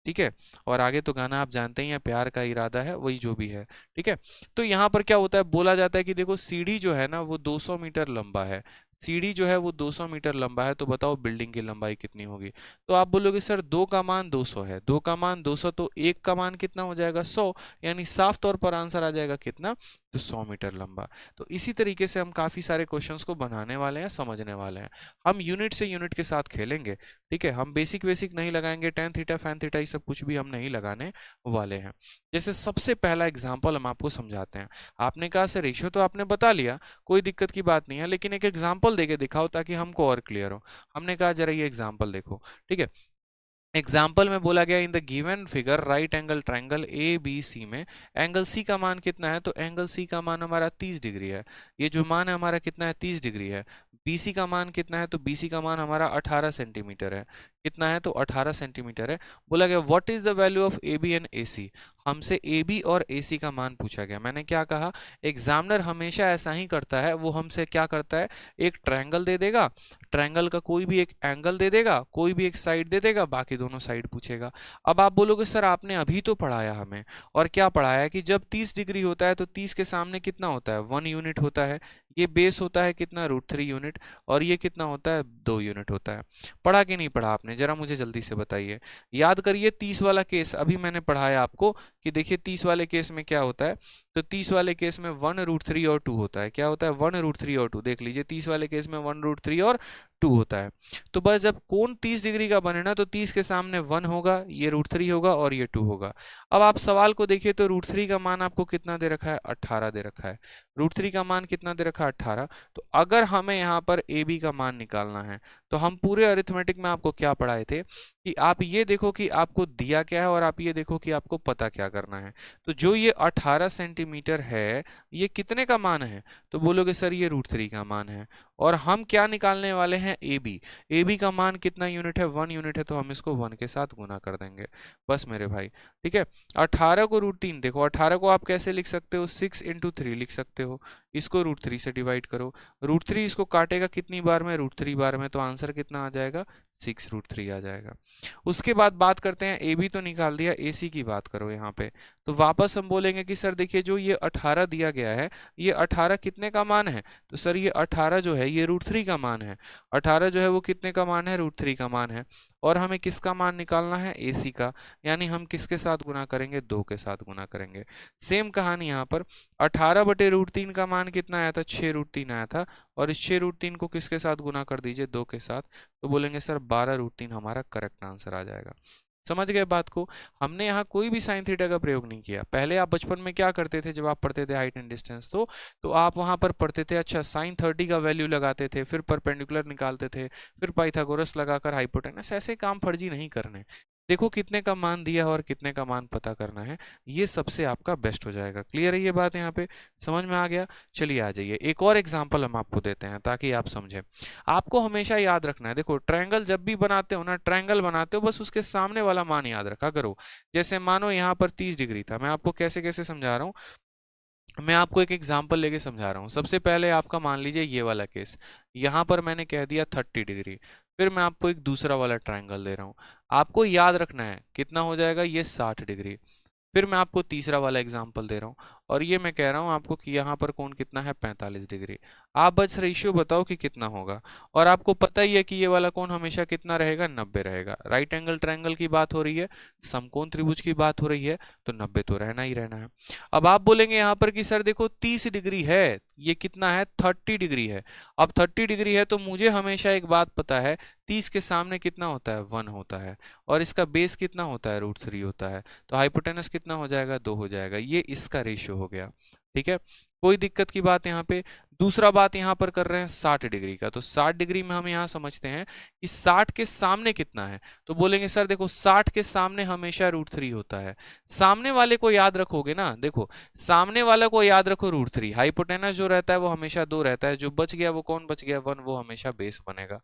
ठीक है, और आगे तो गाना आप जानते ही हैं, प्यार का इरादा है, वही जो भी है। ठीक है, तो यहाँ पर क्या होता है, बोला जाता है कि देखो सीढ़ी जो है ना वो 200 मीटर लंबा है, सीढ़ी जो है वो 200 मीटर लंबा है, तो बताओ बिल्डिंग की लंबाई कितनी होगी। तो आप बोलोगे सर 2 का मान 200 है, 2 का मान 200, तो 1 का मान कितना हो जाएगा 100, यानी साफ तौर पर आंसर आ जाएगा कितना, तो 100 मीटर लंबा। तो इसी तरीके से हम काफी सारे क्वेश्चंस को बनाने वाले हैं, समझने वाले हैं। हम यूनिट से यूनिट के साथ खेलेंगे, ठीक है। हम बेसिक बेसिक नहीं लगाएंगे, टेन थीटा फैन थीटा ये सब कुछ भी हम नहीं लगाने वाले हैं। जैसे सबसे पहला एग्जाम्पल हम आपको समझाते हैं। आपने कहा सर रेशियो तो आपने बता लिया, कोई दिक्कत की बात नहीं है, लेकिन एक एग्जाम्पल देके दिखाओ ताकि हमको और क्लियर हो। हमने कहा जरा ये एग्जाम्पल देखो, ठीक है। एग्जाम्पल में बोला गया in the given figure right angle triangle A B C में एंगल सी का मान कितना है, तो एंगल सी का मान हमारा 30 डिग्री है। ये जो मान है हमारा कितना है, 30 डिग्री है। बीसी का मान कितना है, तो बीसी का मान हमारा 18 सेंटीमीटर है। कितना है, तो 18 सेंटीमीटर है। बोला गया what is the value of A B and A C. हमसे ए बी और ए सी का मान पूछा गया। मैंने क्या कहा, एग्जामिनर हमेशा ऐसा ही करता है, वो हमसे क्या करता है, एक ट्रायंगल दे देगा, ट्रायंगल का कोई भी एक एंगल दे देगा, कोई भी एक साइड दे देगा, बाकी दोनों साइड पूछेगा। अब आप बोलोगे सर आपने अभी तो पढ़ाया हमें, और क्या पढ़ाया कि जब 30 डिग्री होता है तो 30 के सामने कितना होता है, 1 यूनिट होता है। ये बेस होता है कितना, √3 यूनिट, और ये कितना होता है, 2 यूनिट होता है। पढ़ा कि नहीं पढ़ा आपने, जरा मुझे जल्दी से बताइए। याद करिए 30 वाला केस अभी मैंने पढ़ाया आपको कि देखिए 30 वाले केस में क्या होता है, तो 30 वाले केस में 1√3 और 2 होता है। क्या होता है, 1√3 और 2। देख लीजिए 30 वाले केस में 1√3 और 2 होता है। तो बस जब कोण 30 डिग्री का बने ना, तो 30 के सामने 1 होगा, ये √3 होगा और ये 2 होगा। अब आप सवाल को देखिए तो √3 का मान आपको कितना दे रखा है, 18 दे रखा है। √3 का मान कितना दे रखा है, 18। तो अगर हमें यहाँ पर ए बी का मान निकालना है, तो हम पूरे अरिथमेटिक में आपको क्या पढ़ाए थे कि आप ये देखो कि आपको दिया क्या है और आप ये देखो कि आपको पता क्या करना है। तो जो ये 18 सेंटीमीटर है, ये कितने का मान है, तो बोलोगे सर ये √3 का मान है। और हम क्या निकालने वाले हैं, ए बी। ए बी का मान कितना यूनिट है, 1 यूनिट है, तो हम इसको 1 के साथ गुना कर देंगे, बस मेरे भाई, ठीक है। 18 को √3, देखो 18 को आप कैसे लिख सकते हो, 6 × 3 लिख सकते हो। इसको √3 से डिवाइड करो, √3 इसको काटेगा कितनी बार में, √3 बार में, तो आंसर कितना आ जाएगा, 6√3 आ जाएगा। उसके बाद बात करते हैं, ए बी तो निकाल दिया, ए सी की बात करो यहाँ पे। तो वापस हम बोलेंगे कि सर देखिए जो ये 18 दिया गया है, ये 18 कितने का मान है, तो सर ये 18 जो है ये √3 का मान है। 18 जो है वो कितने का मान है, √3 का मान है। और हमें किसका मान निकालना है, AC का, यानी हम किसके साथ गुना करेंगे, 2 के साथ गुना करेंगे। सेम कहानी यहाँ पर 18/√3 का मान कितना आया था, 6√3 आया था, और इस 6√3 को किसके साथ गुना कर दीजिए, 2 के साथ, तो बोलेंगे सर 12√3 हमारा करेक्ट आंसर आ जाएगा। समझ गए बात को। हमने यहाँ कोई भी साइन थीटा का प्रयोग नहीं किया। पहले आप बचपन में क्या करते थे, जब आप पढ़ते थे हाइट एंड डिस्टेंस, तो आप वहां पर पढ़ते थे, अच्छा साइन 30 का वैल्यू लगाते थे, फिर परपेंडिकुलर निकालते थे, फिर पाइथागोरस लगाकर हाइपोटेनस, ऐसे काम फर्जी नहीं करने। देखो कितने का मान दिया है और कितने का मान पता करना है, ये सबसे आपका बेस्ट हो जाएगा। क्लियर है ये बात, यहाँ पे समझ में आ गया। चलिए आ जाइए, एक और एग्जाम्पल हम आपको देते हैं ताकि आप समझें। आपको हमेशा याद रखना है, देखो ट्रायंगल जब भी बनाते हो ना, ट्रायंगल बनाते हो बस उसके सामने वाला मान याद रखा करो। जैसे मानो यहाँ पर 30 डिग्री था, मैं आपको कैसे कैसे समझा रहा हूँ, मैं आपको एक एग्जाम्पल लेके समझा रहा हूँ। सबसे पहले आपका मान लीजिए ये वाला केस, यहाँ पर मैंने कह दिया 30 डिग्री, फिर मैं आपको एक दूसरा वाला ट्रायंगल दे रहा हूँ, आपको याद रखना है कितना हो जाएगा, ये 60 डिग्री। फिर मैं आपको तीसरा वाला एग्जाम्पल दे रहा हूँ, और ये मैं कह रहा हूँ आपको कि यहाँ पर कोण कितना है, 45 डिग्री। आप बस रेशियो बताओ कि कितना होगा, और आपको पता ही है कि ये वाला कोण हमेशा कितना रहेगा, 90 रहेगा। राइट एंगल ट्रायंगल की बात हो रही है, समकोण त्रिभुज की बात हो रही है, तो 90 तो रहना ही रहना है। अब आप बोलेंगे यहाँ पर कि सर देखो 30 डिग्री है, ये कितना है, 30 डिग्री है। अब 30 डिग्री है तो मुझे हमेशा एक बात पता है, 30 के सामने कितना होता है, 1 होता है, और इसका बेस कितना होता है, √3 होता है, तो हाइपोटेनस कितना हो जाएगा, 2 हो जाएगा। ये इसका रेशियो हो गया, ठीक है, कोई दिक्कत की बात यहाँ पे। दूसरा बात यहाँ पर कर रहे हैं 60 डिग्री का, तो 60 डिग्री में हम यहाँ समझते हैं कि 60 के सामने कितना है, तो बोलेंगे सर देखो 60 के सामने हमेशा √3 होता है। सामने वाले को याद रखोगे ना, देखो सामने वाले को याद रखो √3, हाइपोटेनस जो रहता है वो हमेशा 2 रहता है, जो बच गया वो कौन बच गया, 1, वो हमेशा बेस बनेगा।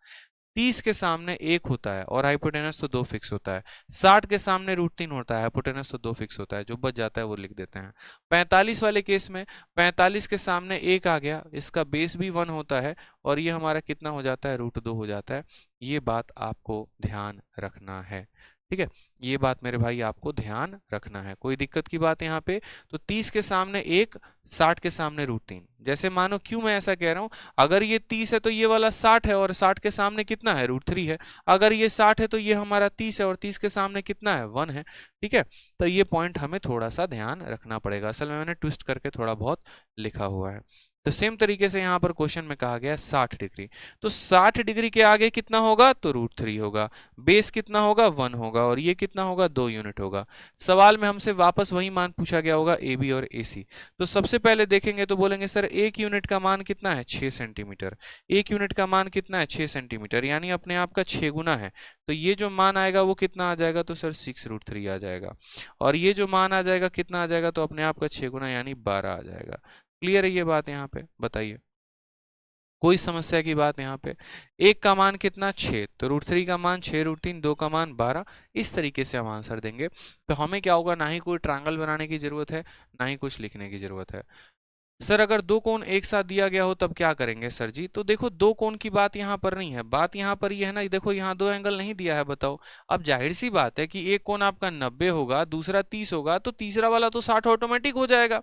30 के सामने 1 होता है और हाइपोटेनस तो 2 फिक्स होता है। 60 के सामने √3 होता है, हाइपोटेनस तो 2 फिक्स होता है, जो बच जाता है वो लिख देते हैं। 45 वाले केस में 45 के सामने 1 आ गया, इसका बेस भी 1 होता है, और ये हमारा कितना हो जाता है, √2 हो जाता है। ये बात आपको ध्यान रखना है, ठीक है, ये बात मेरे भाई आपको ध्यान रखना है। कोई दिक्कत की बात यहाँ पे, तो 30 के सामने 1, 60 के सामने √3। जैसे मानो, क्यों मैं ऐसा कह रहा हूं, अगर ये 30 है तो ये वाला 60 है और 60 के सामने कितना है, √3 है। अगर ये 60 है तो ये हमारा 30 है और 30 के सामने कितना है, 1 है। ठीक है, तो ये पॉइंट हमें थोड़ा सा ध्यान रखना पड़ेगा। असल में मैंने ट्विस्ट करके थोड़ा बहुत लिखा हुआ है। तो सेम तरीके से यहाँ पर क्वेश्चन में कहा गया 60 डिग्री, तो 60 डिग्री के आगे कितना होगा, तो √3 होगा। बेस कितना होगा, 1 होगा, और ये कितना होगा, 2 यूनिट होगा। सवाल में हमसे वापस वही मान पूछा गया होगा, ए बी और ए सी। तो सबसे पहले देखेंगे तो बोलेंगे सर 1 यूनिट का मान कितना है, 6 सेंटीमीटर। 1 यूनिट का मान कितना है, 6 सेंटीमीटर, यानी अपने आप का 6 गुना है। तो ये जो मान आएगा वो कितना आ जाएगा, तो सर 6√3 आ जाएगा। और ये जो मान आ जाएगा कितना आ जाएगा, तो अपने आप का 6 गुना यानी 12 आ जाएगा। क्लियर है ये बात, यहाँ पे बताइए कोई समस्या की बात यहाँ पे। 1 का मान कितना, 6, तो √3 का मान 6 √3, 2 का मान 12। इस तरीके से हम आंसर देंगे। तो हमें क्या होगा, ना ही कोई ट्रायंगल बनाने की जरूरत है, ना ही कुछ लिखने की जरूरत है। सर अगर दो कोण एक साथ दिया गया हो तब क्या करेंगे सर जी, तो देखो दो कोण की बात यहाँ पर नहीं है, बात यहाँ पर ये है ना, देखो यहाँ दो एंगल नहीं दिया है, बताओ। अब जाहिर सी बात है कि एक कोण आपका 90 होगा, दूसरा 30 होगा, तो तीसरा वाला तो 60 ऑटोमेटिक हो जाएगा।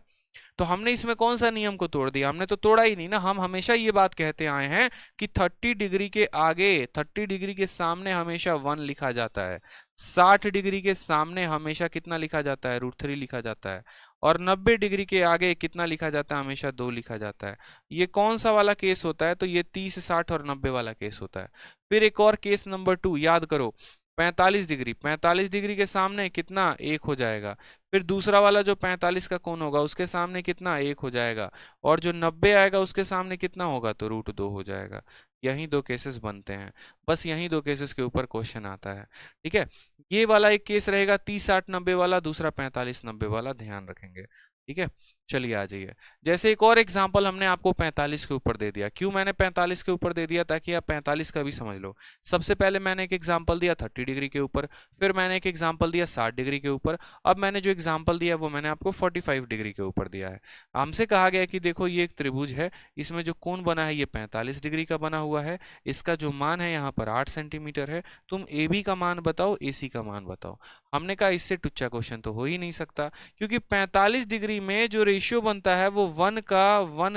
तो हमने इसमें कौन सा नियम को तोड़ दिया, हमने तो तोड़ा ही नहीं ना। हम हमेशा ये बात कहते आए हैं कि 30 डिग्री के आगे, 30 डिग्री के सामने हमेशा 1 लिखा जाता है, 60 डिग्री के सामने हमेशा कितना लिखा जाता है, √3 लिखा जाता है, और 90 डिग्री के आगे कितना लिखा जाता है, हमेशा 2 लिखा जाता है। ये कौन सा वाला केस होता है, तो ये 30, 60 और 90 वाला केस होता है। फिर एक और केस नंबर 2 याद करो, 45 डिग्री, 45 डिग्री के सामने कितना, 1 हो जाएगा। फिर दूसरा वाला जो 45 का कोण होगा उसके सामने कितना, 1 हो जाएगा, और जो 90 आएगा उसके सामने कितना होगा, तो √2 हो जाएगा। यही दो केसेस बनते हैं, बस यही दो केसेस के ऊपर क्वेश्चन आता है। ठीक है, ये वाला एक केस रहेगा 30, 60, 90 वाला, दूसरा 45, 90 वाला, ध्यान रखेंगे। ठीक है, चलिए आ जाइए। जैसे एक और एग्जांपल हमने आपको 45 के ऊपर दे दिया। क्यों मैंने 45 के ऊपर दे दिया, ताकि आप 45 का भी समझ लो। सबसे पहले मैंने एक एग्जांपल दिया 30 डिग्री के ऊपर, फिर मैंने एक एग्जांपल दिया 60 डिग्री के ऊपर, अब मैंने जो एग्जांपल दिया वो मैंने आपको 45 डिग्री के ऊपर दिया है। हमसे कहा गया कि देखो ये एक त्रिभुज है, इसमें जो कोण बना है ये 45 डिग्री का बना हुआ है, इसका जो मान है यहाँ पर 8 सेंटीमीटर है। तुम ए बी का मान बताओ, ए सी का मान बताओ। हमने कहा इससे टुच्चा क्वेश्चन तो हो ही नहीं सकता, क्योंकि 45 डिग्री में जो रेशियो बनता है वो 1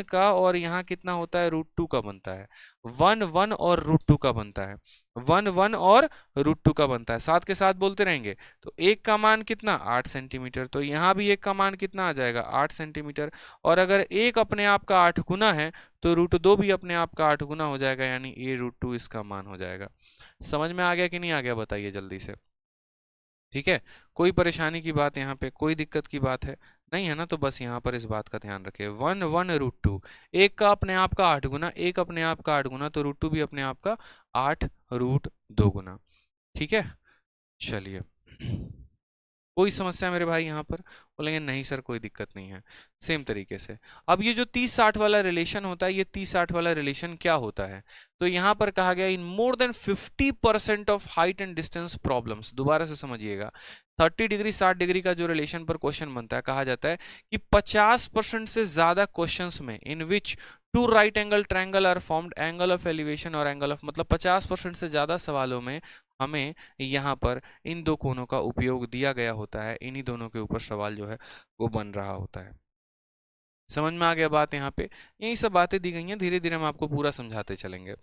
का और यहाँ कितना होता है, √2 का बनता है। 1 और √2 का बनता है, 1 और √2 का बनता है, साथ के साथ बोलते रहेंगे। तो एक का मान कितना, 8 सेंटीमीटर, तो यहाँ भी एक का मान कितना आ जाएगा, 8 सेंटीमीटर। और अगर एक अपने आप का 8 गुना है तो √2 भी अपने आप का 8 गुना हो जाएगा, यानी a √2 इसका मान हो जाएगा। समझ में आ गया कि नहीं आ गया, बताइए जल्दी से। ठीक है, कोई परेशानी की बात यहाँ पे, कोई दिक्कत की बात है नहीं है ना, तो बस यहाँ पर इस बात का ध्यान रखिए। 1 √2, एक का अपने आप का 8 गुना, एक अपने आप का 8 गुना, तो √2 भी अपने आप का 8 √2 गुना। ठीक है, चलिए कोई समस्या मेरे भाई यहाँ पर, बोलेंगे नहीं सर कोई दिक्कत नहीं है। सेम तरीके से अब ये जो 30-60 वाला रिलेशन होता है, ये 30-60 वाला रिलेशन क्या होता है, तो यहाँ पर कहा गया in more than 50% of height and distance problems. दोबारा से समझिएगा, 30 डिग्री 60 डिग्री का जो रिलेशन पर क्वेश्चन बनता है, कहा जाता है कि 50% से ज्यादा क्वेश्चंस में in which two right angle triangles are formed, angle of elevation और एंगल ऑफ, मतलब 50% से ज्यादा सवालों में हमें यहाँ पर इन दो कोणों का उपयोग दिया गया होता है, इन्हीं दोनों के ऊपर सवाल जो है वो बन रहा होता है। समझ में आ गया बात यहाँ पे, यही सब बातें दी गई हैं, धीरे धीरे हम आपको पूरा समझाते चलेंगे।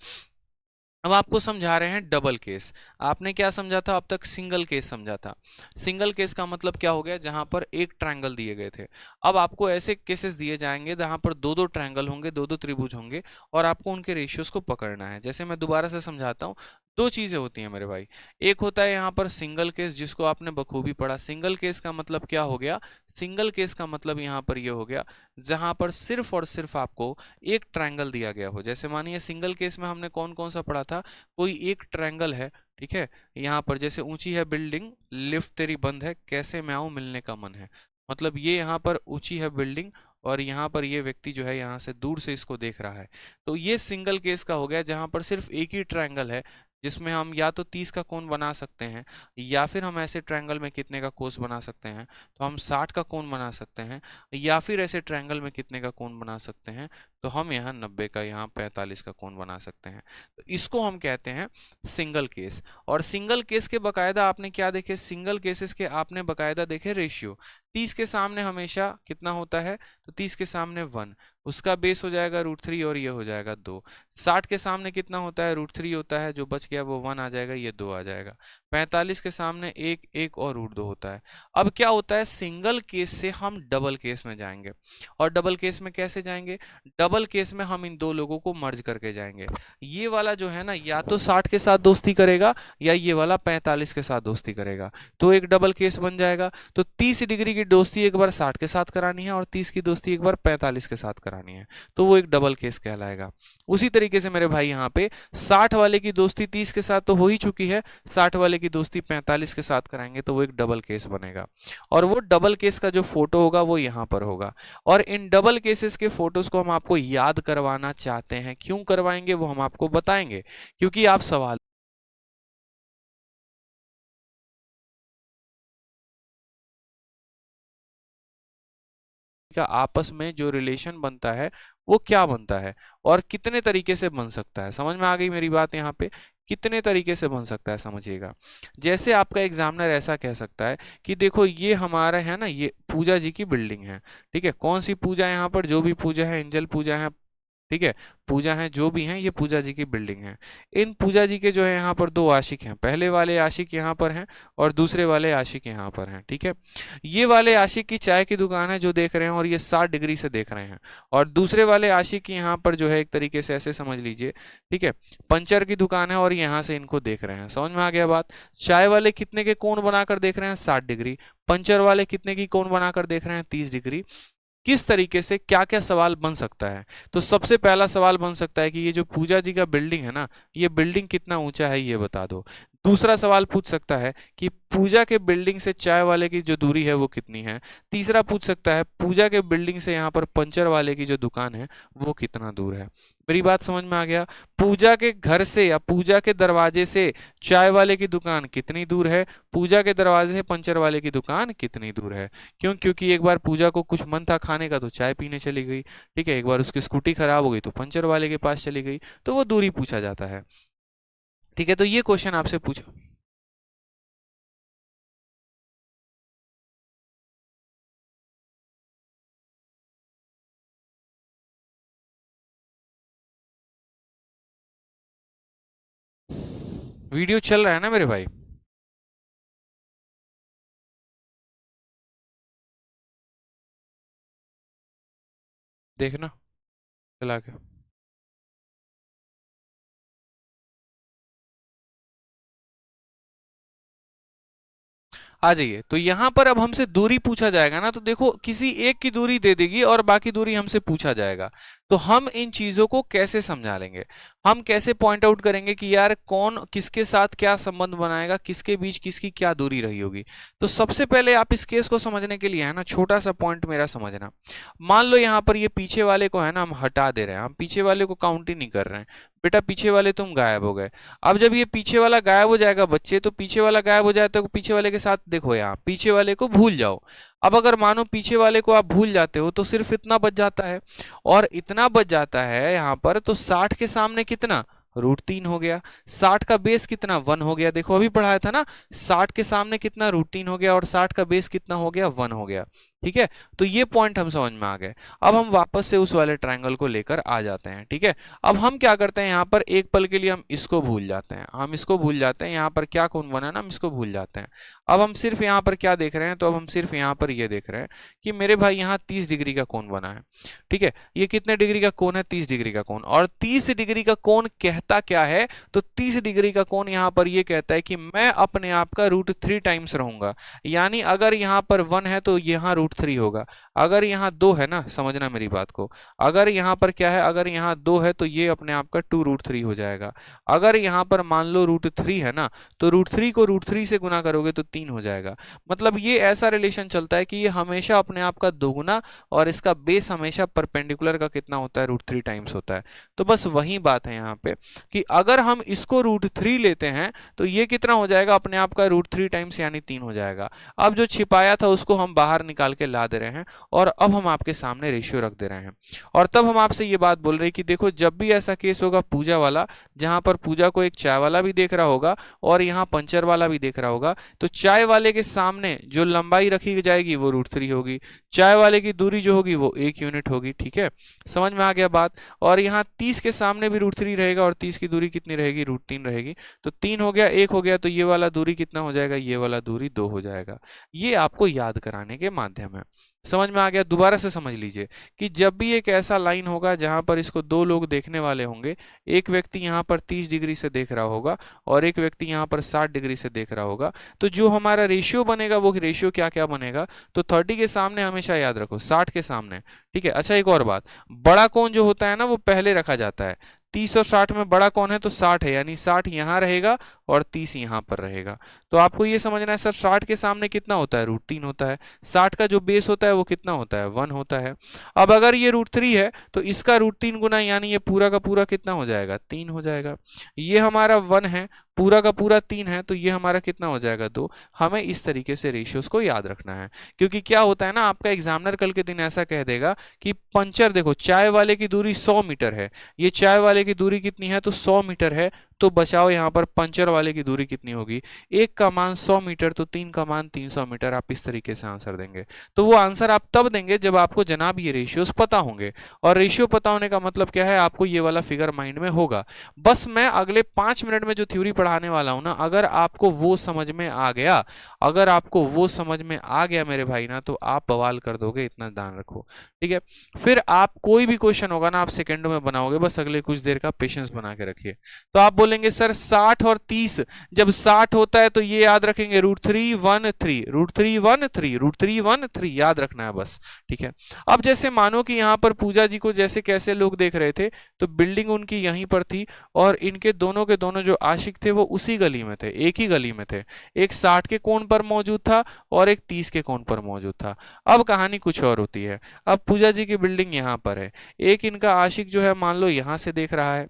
अब आपको समझा रहे हैं डबल केस। आपने क्या समझा था अब तक, सिंगल केस समझा था। सिंगल केस का मतलब क्या हो गया, जहां पर एक ट्रायंगल दिए गए थे। अब आपको ऐसे केसेस दिए जाएंगे जहां पर दो दो ट्रायंगल होंगे, दो दो त्रिभुज होंगे, और आपको उनके रेशियोज को पकड़ना है। जैसे मैं दोबारा से समझाता हूँ, दो चीजें होती हैं मेरे भाई। एक होता है यहाँ पर सिंगल केस, जिसको आपने बखूबी पढ़ा। सिंगल केस का मतलब क्या हो गया, सिंगल केस का मतलब यहाँ पर ये हो गया जहां पर सिर्फ और सिर्फ आपको एक ट्रायंगल दिया गया हो। जैसे मानिए सिंगल केस में हमने कौन कौन सा पढ़ा था, कोई एक ट्रायंगल है, ठीक है, यहाँ पर जैसे ऊंची है बिल्डिंग, लिफ्ट तेरी बंद है, कैसे मैं आऊं मिलने का मन है। मतलब ये यहाँ पर ऊंची है बिल्डिंग और यहाँ पर ये व्यक्ति जो है यहाँ से दूर से इसको देख रहा है। तो ये सिंगल केस का हो गया, जहां पर सिर्फ एक ही ट्रायंगल है, जिसमें हम या तो 30 का कोण बना सकते हैं, या फिर हम ऐसे ट्रायंगल में कितने का कोस बना सकते हैं, तो हम 60 का कोण बना सकते हैं, या फिर ऐसे ट्रायंगल में कितने का कोण बना सकते हैं, तो हम यहाँ 90 का, यहाँ 45 का कोण बना सकते हैं। तो इसको हम कहते हैं सिंगल केस। और सिंगल केस के बकायदा आपने क्या देखे, सिंगल केसेस के आपने बकायदा देखे रेशियो। 30 के सामने हमेशा कितना होता है, तो 30 के सामने 1, उसका बेस हो जाएगा √3 और ये हो जाएगा 2। 60 के सामने कितना होता है, √3 होता है, जो बच गया वो 1 आ जाएगा, ये 2 आ जाएगा। 45 के सामने 1, 1 और √2 होता है। अब क्या होता है, सिंगल केस से हम डबल केस में जाएंगे। और डबल केस में कैसे जाएंगे, डबल केस में हम इन दो लोगों को मर्ज करके जाएंगे। ये वाला जो है ना, या तो 60 के साथ दोस्ती करेगा, या ये वाला 45 के साथ दोस्ती करेगा, तो एक डबल केस बन जाएगा। तो 30 डिग्री की दोस्ती एक बार 60 के साथ करानी है, और 30 की दोस्ती एक बार 45 के साथ करानी है, तो वो एक डबल केस कहलाएगा। उसी तरीके से मेरे भाई यहाँ पे 60 वाले की दोस्ती 30 के साथ तो हो ही चुकी है, 60 वाले की दोस्ती 45 के साथ कराएंगे, तो वो एक डबल केस बनेगा। और वो डबल केस का जो फोटो होगा वो यहाँ पर होगा। और इन डबल केसेस के फोटोज को हम आपको याद करवाना चाहते हैं, क्यों करवाएंगे वो हम आपको बताएंगे, क्योंकि आप सवाल का आपस में जो रिलेशन बनता है वो क्या बनता है, और कितने तरीके से बन सकता है। समझ में आ गई मेरी बात यहाँ पे, कितने तरीके से बन सकता है समझिएगा। जैसे आपका एग्जामिनर ऐसा कह सकता है कि देखो ये हमारा है ना, ये पूजा जी की बिल्डिंग है, ठीक है, कौन सी पूजा है यहाँ पर, जो भी पूजा है, एंजल पूजा है, ठीक है, पूजा है जो भी हैं, ये पूजा जी की बिल्डिंग है। इन पूजा जी के जो है यहाँ पर दो आशिक हैं, पहले वाले आशिक यहाँ पर हैं और दूसरे वाले आशिक यहाँ पर हैं, ठीक है। ये वाले आशिक की चाय की दुकान है जो देख रहे हैं, और ये 60 डिग्री से देख रहे हैं। और दूसरे वाले आशिक की यहाँ पर जो है, एक तरीके से ऐसे समझ लीजिए, ठीक है, पंचर की दुकान है और यहाँ से इनको देख रहे हैं। समझ में आ गया बात। चाय वाले कितने के कोण बनाकर देख रहे हैं, 60 डिग्री। पंचर वाले कितने की कोण बनाकर देख रहे हैं, 30 डिग्री। किस तरीके से क्या क्या सवाल बन सकता है, तो सबसे पहला सवाल बन सकता है कि ये जो पूजा जी का बिल्डिंग है ना, ये बिल्डिंग कितना ऊंचा है ये बता दो। दूसरा सवाल पूछ सकता है कि पूजा के बिल्डिंग से चाय वाले की जो दूरी है वो कितनी है। तीसरा पूछ सकता है पूजा के बिल्डिंग से यहाँ पर पंचर वाले की जो दुकान है वो कितना दूर है। मेरी बात समझ में आ गया। पूजा के घर से या पूजा के दरवाजे से चाय वाले की दुकान कितनी दूर है, पूजा के दरवाजे से पंचर वाले की दुकान कितनी दूर है। क्यों, क्योंकि एक बार पूजा को कुछ मन था खाने का तो चाय पीने चली गई, ठीक है, एक बार उसकी स्कूटी खराब हो गई तो पंचर वाले के पास चली गई, तो वो दूरी पूछा जाता है, ठीक है। तो ये क्वेश्चन आपसे पूछा, वीडियो चल रहा है ना मेरे भाई, देखना चला के। आ जाइए, तो यहाँ पर अब हमसे दूरी पूछा जाएगा ना, तो देखो किसी एक की दूरी दे देगी और बाकी दूरी हमसे पूछा जाएगा। तो हम इन चीजों को कैसे समझा लेंगे, हम कैसे पॉइंट आउट करेंगे कि यार कौन किसके साथ क्या संबंध बनाएगा, किसके बीच किसकी क्या दूरी रही होगी। तो सबसे पहले आप इस केस को समझने के लिए है ना, छोटा सा पॉइंट मेरा समझना। मान लो यहाँ पर ये पीछे वाले को है ना हम हटा दे रहे हैं, हम पीछे वाले को काउंट ही नहीं कर रहे हैं। बेटा पीछे वाले तुम गायब हो गए। अब जब ये पीछे वाला गायब हो जाएगा बच्चे, तो पीछे वाला गायब हो जाए तो पीछे वाले के साथ देखो, यहाँ पीछे वाले को भूल जाओ। अब अगर मानो पीछे वाले को आप भूल जाते हो तो सिर्फ इतना बच जाता है, और इतना बच जाता है यहाँ पर, तो 60 के सामने कितना, √3 हो गया। 60 का बेस कितना, 1 हो गया। देखो अभी पढ़ाया था ना, 60 के सामने कितना, √3 हो गया, और 60 का बेस कितना हो गया, 1 हो गया, ठीक है। तो ये पॉइंट हम समझ में आ गए। अब हम वापस से उस वाले ट्रायंगल को लेकर आ जाते हैं, ठीक है। अब हम क्या करते हैं, यहाँ पर एक पल के लिए हम इसको भूल जाते हैं, हम इसको भूल जाते हैं, यहाँ पर क्या कोण बना ना, हम इसको भूल जाते हैं। अब हम सिर्फ यहाँ पर क्या देख रहे हैं, तो अब हम सिर्फ यहाँ पर ये देख रहे हैं कि मेरे भाई यहाँ 30 डिग्री का कोण बना है, ठीक है। ये कितने डिग्री का कोण है, 30 डिग्री का कोण। और 30 डिग्री का कोण कहता क्या है, तो 30 डिग्री का कोण यहाँ पर ये कहता है कि मैं अपने आप का √3 टाइम्स रहूंगा। यानी अगर यहाँ पर 1 है तो यहाँ √3 होगा। अगर यहाँ 2 है ना, समझना मेरी बात को, अगर यहाँ पर क्या है, अगर यहाँ 2 है तो ये अपने आप का 2√3 हो जाएगा। अगर यहाँ पर मान लो √3 है ना, तो √3 को √3 से गुना करोगे तो 3 हो जाएगा। मतलब ये ऐसा रिलेशन चलता है कि ये हमेशा अपने आप का दोगुना और इसका बेस हमेशा परपेंडिकुलर का कितना होता है, √3 टाइम्स होता है। तो बस वही बात है यहाँ पे कि अगर हम इसको √3 लेते हैं तो ये कितना हो जाएगा, अपने आप का √3 टाइम्स यानी 3 हो जाएगा। अब जो छिपाया था उसको हम बाहर निकाल के ला दे रहे हैं और अब हम आपके सामने रेशियो रख दे रहे हैं। और तब हम आपसे ये बात बोल रहे हैं कि देखो, जब भी ऐसा केस होगा पूजा वाला, जहां पर पूजा को एक चाय वाला भी देख रहा होगा और यहाँ पंचर वाला भी देख रहा होगा, तो चाय वाले के सामने जो लंबाई रखी जाएगी वो √3 होगी, चाय वाले की दूरी जो होगी वो 1 यूनिट होगी। ठीक है, समझ में आ गया बात। और यहाँ 30 के सामने भी √3 रहेगा और 30 की दूरी कितनी रहेगी, √3 रहेगी। तो 3 हो गया, 1 हो गया, तो ये वाला दूरी कितना हो जाएगा, ये वाला दूरी 2 हो जाएगा। ये आपको याद कराने के माध्यम है। समझ में आ गया। दोबारा से समझ लीजिए कि जब भी एक ऐसा लाइन होगा जहां पर इसको 2 लोग देखने वाले होंगे, एक व्यक्ति यहाँ पर 30 डिग्री से देख रहा होगा और एक व्यक्ति यहाँ पर 60 डिग्री से देख रहा होगा, तो जो हमारा रेशियो बनेगा वो रेशियो क्या क्या बनेगा, तो 30 के सामने हमेशा याद रखो 60 के सामने। ठीक है, अच्छा एक और बात, बड़ा कोण जो होता है ना वो पहले रखा जाता है। 30 और 60 में बड़ा कौन है, तो 60 है, यानी 60 यहाँ रहेगा और 30 यहाँ पर रहेगा। तो आपको ये समझना है सर 60 के सामने कितना होता है, √3 होता है। 60 का जो बेस होता है वो कितना होता है, 1 होता है। अब अगर ये √3 है तो इसका √3 गुना यानी ये पूरा का पूरा कितना हो जाएगा, 3 हो जाएगा। ये हमारा 1 है, पूरा का पूरा 3 है, तो ये हमारा कितना हो जाएगा, 2। हमें इस तरीके से रेशियोज को याद रखना है, क्योंकि क्या होता है ना, आपका एग्जामिनर कल के दिन ऐसा कह देगा कि पंचर देखो चाय वाले की दूरी 100 मीटर है, ये चाय वाले की दूरी कितनी है, तो 100 मीटर है, तो बचाओ यहाँ पर पंचर वाले की दूरी कितनी होगी, 1 का मान 100 मीटर तो 3 का मान 300 मीटर। आप इस तरीके से आंसर देंगे। तो वो आंसर आप तब देंगे जब आपको जनाब ये रेशियोज पता होंगे, और रेशियो पता होने का मतलब क्या है, आपको ये वाला फिगर माइंड में होगा। बस मैं अगले 5 मिनट में जो थ्योरी पढ़ाने वाला हूं ना, अगर आपको वो समझ में आ गया, अगर आपको वो समझ में आ गया मेरे भाई ना, तो आप बवाल कर दोगे, इतना ध्यान रखो। ठीक है, फिर आप कोई भी क्वेश्चन होगा ना आप सेकंडों में बनाओगे, बस अगले कुछ देर का पेशेंस बना के रखिए। तो आप बोलेंगे सर 60 और 30, जब 60 होता है तो ये याद रखेंगे √3 1 3 √3 1 3 √3 1 3, याद रखना है बस। ठीक है, अब जैसे मानो कि यहाँ पर पूजा जी को जैसे कैसे लोग देख रहे थे, तो बिल्डिंग उनकी यहीं पर थी और इनके दोनों के दोनों जो आशिक थे वो उसी गली में थे, एक ही गली में थे। एक 60 के कोण पर मौजूद था और एक 30 के कोण पर मौजूद था। अब कहानी कुछ और होती है। अब पूजा जी की बिल्डिंग यहाँ पर है, एक इनका आशिक जो है मान लो यहाँ से देख रहा है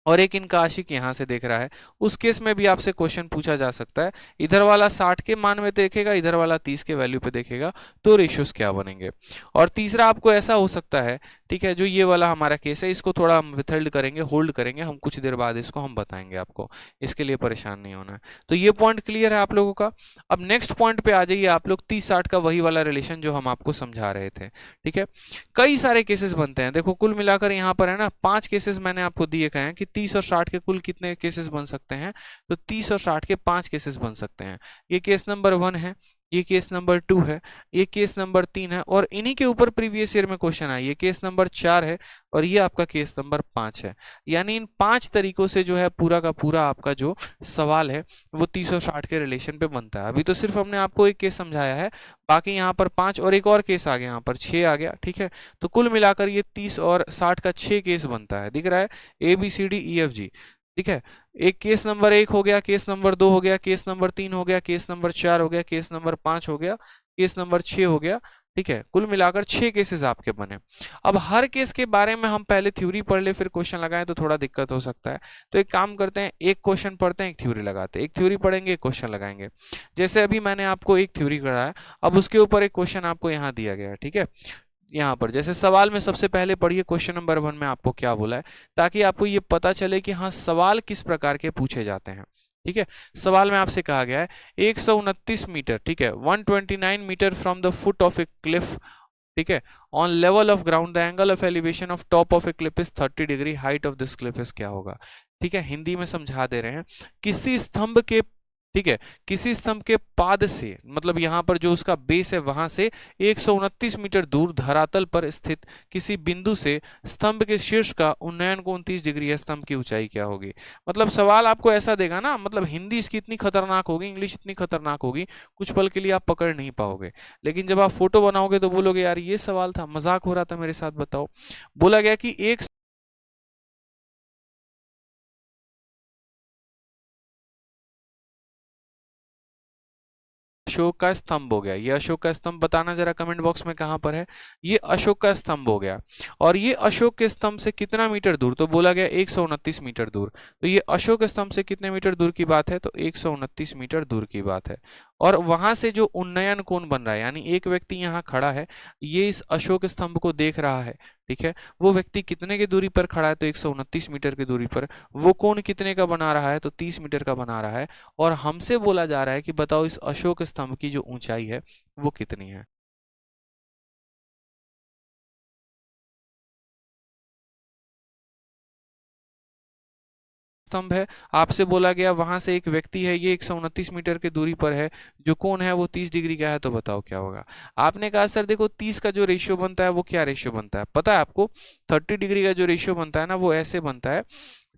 और एक इनका आशिक यहाँ से देख रहा है। उस केस में भी आपसे क्वेश्चन पूछा जा सकता है, इधर वाला 60 के मान में देखेगा, इधर वाला 30 के वैल्यू पे देखेगा, तो रेशियोज क्या बनेंगे। और तीसरा आपको ऐसा हो सकता है, ठीक है, जो ये वाला हमारा केस है इसको थोड़ा हम विथहोल्ड करेंगे, होल्ड करेंगे, हम कुछ देर बाद इसको हम बताएंगे आपको, इसके लिए परेशान नहीं होना है। तो ये पॉइंट क्लियर है आप लोगों का। अब नेक्स्ट पॉइंट पे आ जाइए आप लोग, 30-60 का वही वाला रिलेशन जो हम आपको समझा रहे थे। ठीक है, कई सारे केसेस बनते हैं, देखो कुल मिलाकर यहाँ पर है ना 5 केसेस मैंने आपको दिए गए हैं कि 30 और 60 के कुल कितने केसेस बन सकते हैं, तो 30 और 60 के 5 केसेस बन सकते हैं। ये केस नंबर 1 है, ये केस नंबर 2 है, ये केस नंबर 3 है, और इन्हीं के ऊपर प्रीवियस ईयर में क्वेश्चन आया, ये केस नंबर 4 है और ये आपका केस नंबर 5 है। यानी इन 5 तरीकों से जो है पूरा का पूरा आपका जो सवाल है वो 30 और 60 के रिलेशन पे बनता है। अभी तो सिर्फ हमने आपको एक केस समझाया है, बाकी यहाँ पर 5 और एक और केस आ गया, यहाँ पर 6 आ गया। ठीक है, तो कुल मिलाकर ये 30 और 60 का 6 केस बनता है, दिख रहा है ABCDEFG। ठीक है, एक केस नंबर 1 हो गया, केस नंबर 2 हो गया, केस नंबर 3 हो गया, केस नंबर 4 हो गया, केस नंबर 5 हो गया, केस नंबर 6 हो गया। ठीक है, कुल मिलाकर 6 केसेस आपके बने। अब हर केस के बारे में हम पहले थ्योरी पढ़ ले फिर क्वेश्चन लगाएं तो थोड़ा दिक्कत हो सकता है। तो एक काम करते हैं, एक क्वेश्चन पढ़ते हैं, एक थ्योरी लगाते हैं, एक थ्योरी पढ़ेंगे एक क्वेश्चन लगाएंगे। जैसे अभी मैंने आपको एक थ्योरी कराया, अब उसके ऊपर एक क्वेश्चन आपको यहाँ दिया गया है। ठीक है, यहाँ पर जैसे सवाल में सबसे पहले पढ़िए क्वेश्चन नंबर 1 में आपको क्या बोला है, ताकि आपको ये पता चले कि हाँ सवाल किस प्रकार के पूछे जाते हैं। ठीक है, सवाल में आपसे कहा गया है 129 मीटर, ठीक है, 129 metre from the foot of a cliff, ठीक है, on level of ground the angle of elevation of top of a cliff is 30 degree, height of this cliff is क्या होगा। ठीक है, हिंदी में समझा दे रहे हैं, किसी स्तंभ के ठीक है, किसी स्तंभ के पाद से, मतलब यहाँ पर जो उसका बेस है वहां से 129 मीटर दूर धरातल पर स्थित किसी बिंदु से स्तंभ के शीर्ष का उन्नयन कोण 30 डिग्री है, स्तंभ की ऊंचाई क्या होगी। मतलब सवाल आपको ऐसा देगा ना, मतलब हिंदी इसकी इतनी खतरनाक होगी, इंग्लिश इतनी खतरनाक होगी, कुछ पल के लिए आप पकड़ नहीं पाओगे, लेकिन जब आप फोटो बनाओगे तो बोलोगे यार ये सवाल था, मजाक हो रहा था मेरे साथ, बताओ। बोला गया कि एक अशोक का स्तंभ हो गया, ये अशोक का स्तंभ बताना जरा कमेंट बॉक्स में कहां पर है, ये अशोक का स्तंभ हो गया। और ये अशोक के स्तंभ से कितना मीटर दूर, तो बोला गया 129 मीटर दूर, तो ये अशोक स्तंभ से कितने मीटर दूर की बात है, तो 129 मीटर दूर की बात है। और वहां से जो उन्नयन कोण बन रहा है, यानी एक व्यक्ति यहाँ खड़ा है, ये इस अशोक स्तंभ को देख रहा है, ठीक है, वो व्यक्ति कितने की दूरी पर खड़ा है, तो 129 मीटर की दूरी पर, वो कोण कितने का बना रहा है, तो 30 मीटर का बना रहा है। और हमसे बोला जा रहा है कि बताओ इस अशोक स्तंभ की जो ऊंचाई है वो कितनी है। स्तंभ है, आपसे बोला गया वहां से एक व्यक्ति है, ये 129 मीटर की दूरी पर है, जो कोण है वो 30 डिग्री का है, तो बताओ क्या होगा। आपने कहा सर देखो 30 का जो रेशियो बनता है वो क्या रेशियो बनता है, पता है आपको, 30 डिग्री का जो रेशियो बनता है ना वो ऐसे बनता है,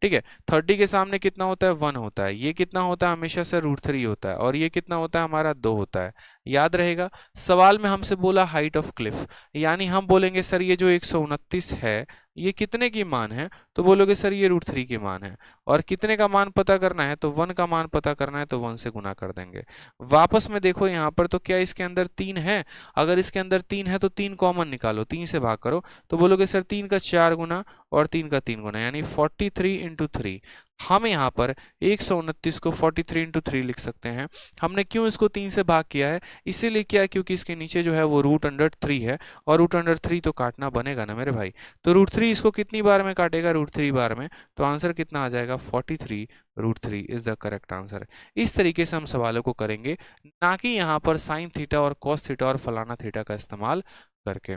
ठीक है, 30 के सामने कितना होता है, 1 होता है, ये कितना होता है हमेशा से √3 होता है, और ये कितना होता है हमारा 2 होता है, याद रहेगा। सवाल में हमसे बोला हाइट ऑफ क्लिफ, यानी हम बोलेंगे सर ये जो 129 है ये कितने की मान है, तो बोलोगे सर ये √3 की मान है, और कितने का मान पता करना है, तो 1 का मान पता करना है, तो 1 से गुना कर देंगे। वापस में देखो यहाँ पर, तो क्या इसके अंदर 3 है, अगर इसके अंदर 3 है तो 3 कॉमन निकालो, 3 से भाग करो, तो बोलोगे सर 3 का 4 गुना और 3 का 3 गुना, यानी 43 इंटू 3। हम यहाँ पर 129 को 43 इंटू 3 लिख सकते हैं। हमने क्यों इसको 3 से भाग किया है, इसीलिए किया है क्योंकि इसके नीचे जो है वो √3 है, और √3 तो काटना बनेगा ना मेरे भाई, तो √3 इसको कितनी बार में काटेगा, √3 बार में, तो आंसर कितना आ जाएगा 43, √3 इज द करेक्ट आंसर। इस तरीके से हम सवालों को करेंगे, ना कि यहाँ पर साइन थीटा और कॉस थीटा और फलाना थीटा का इस्तेमाल करके।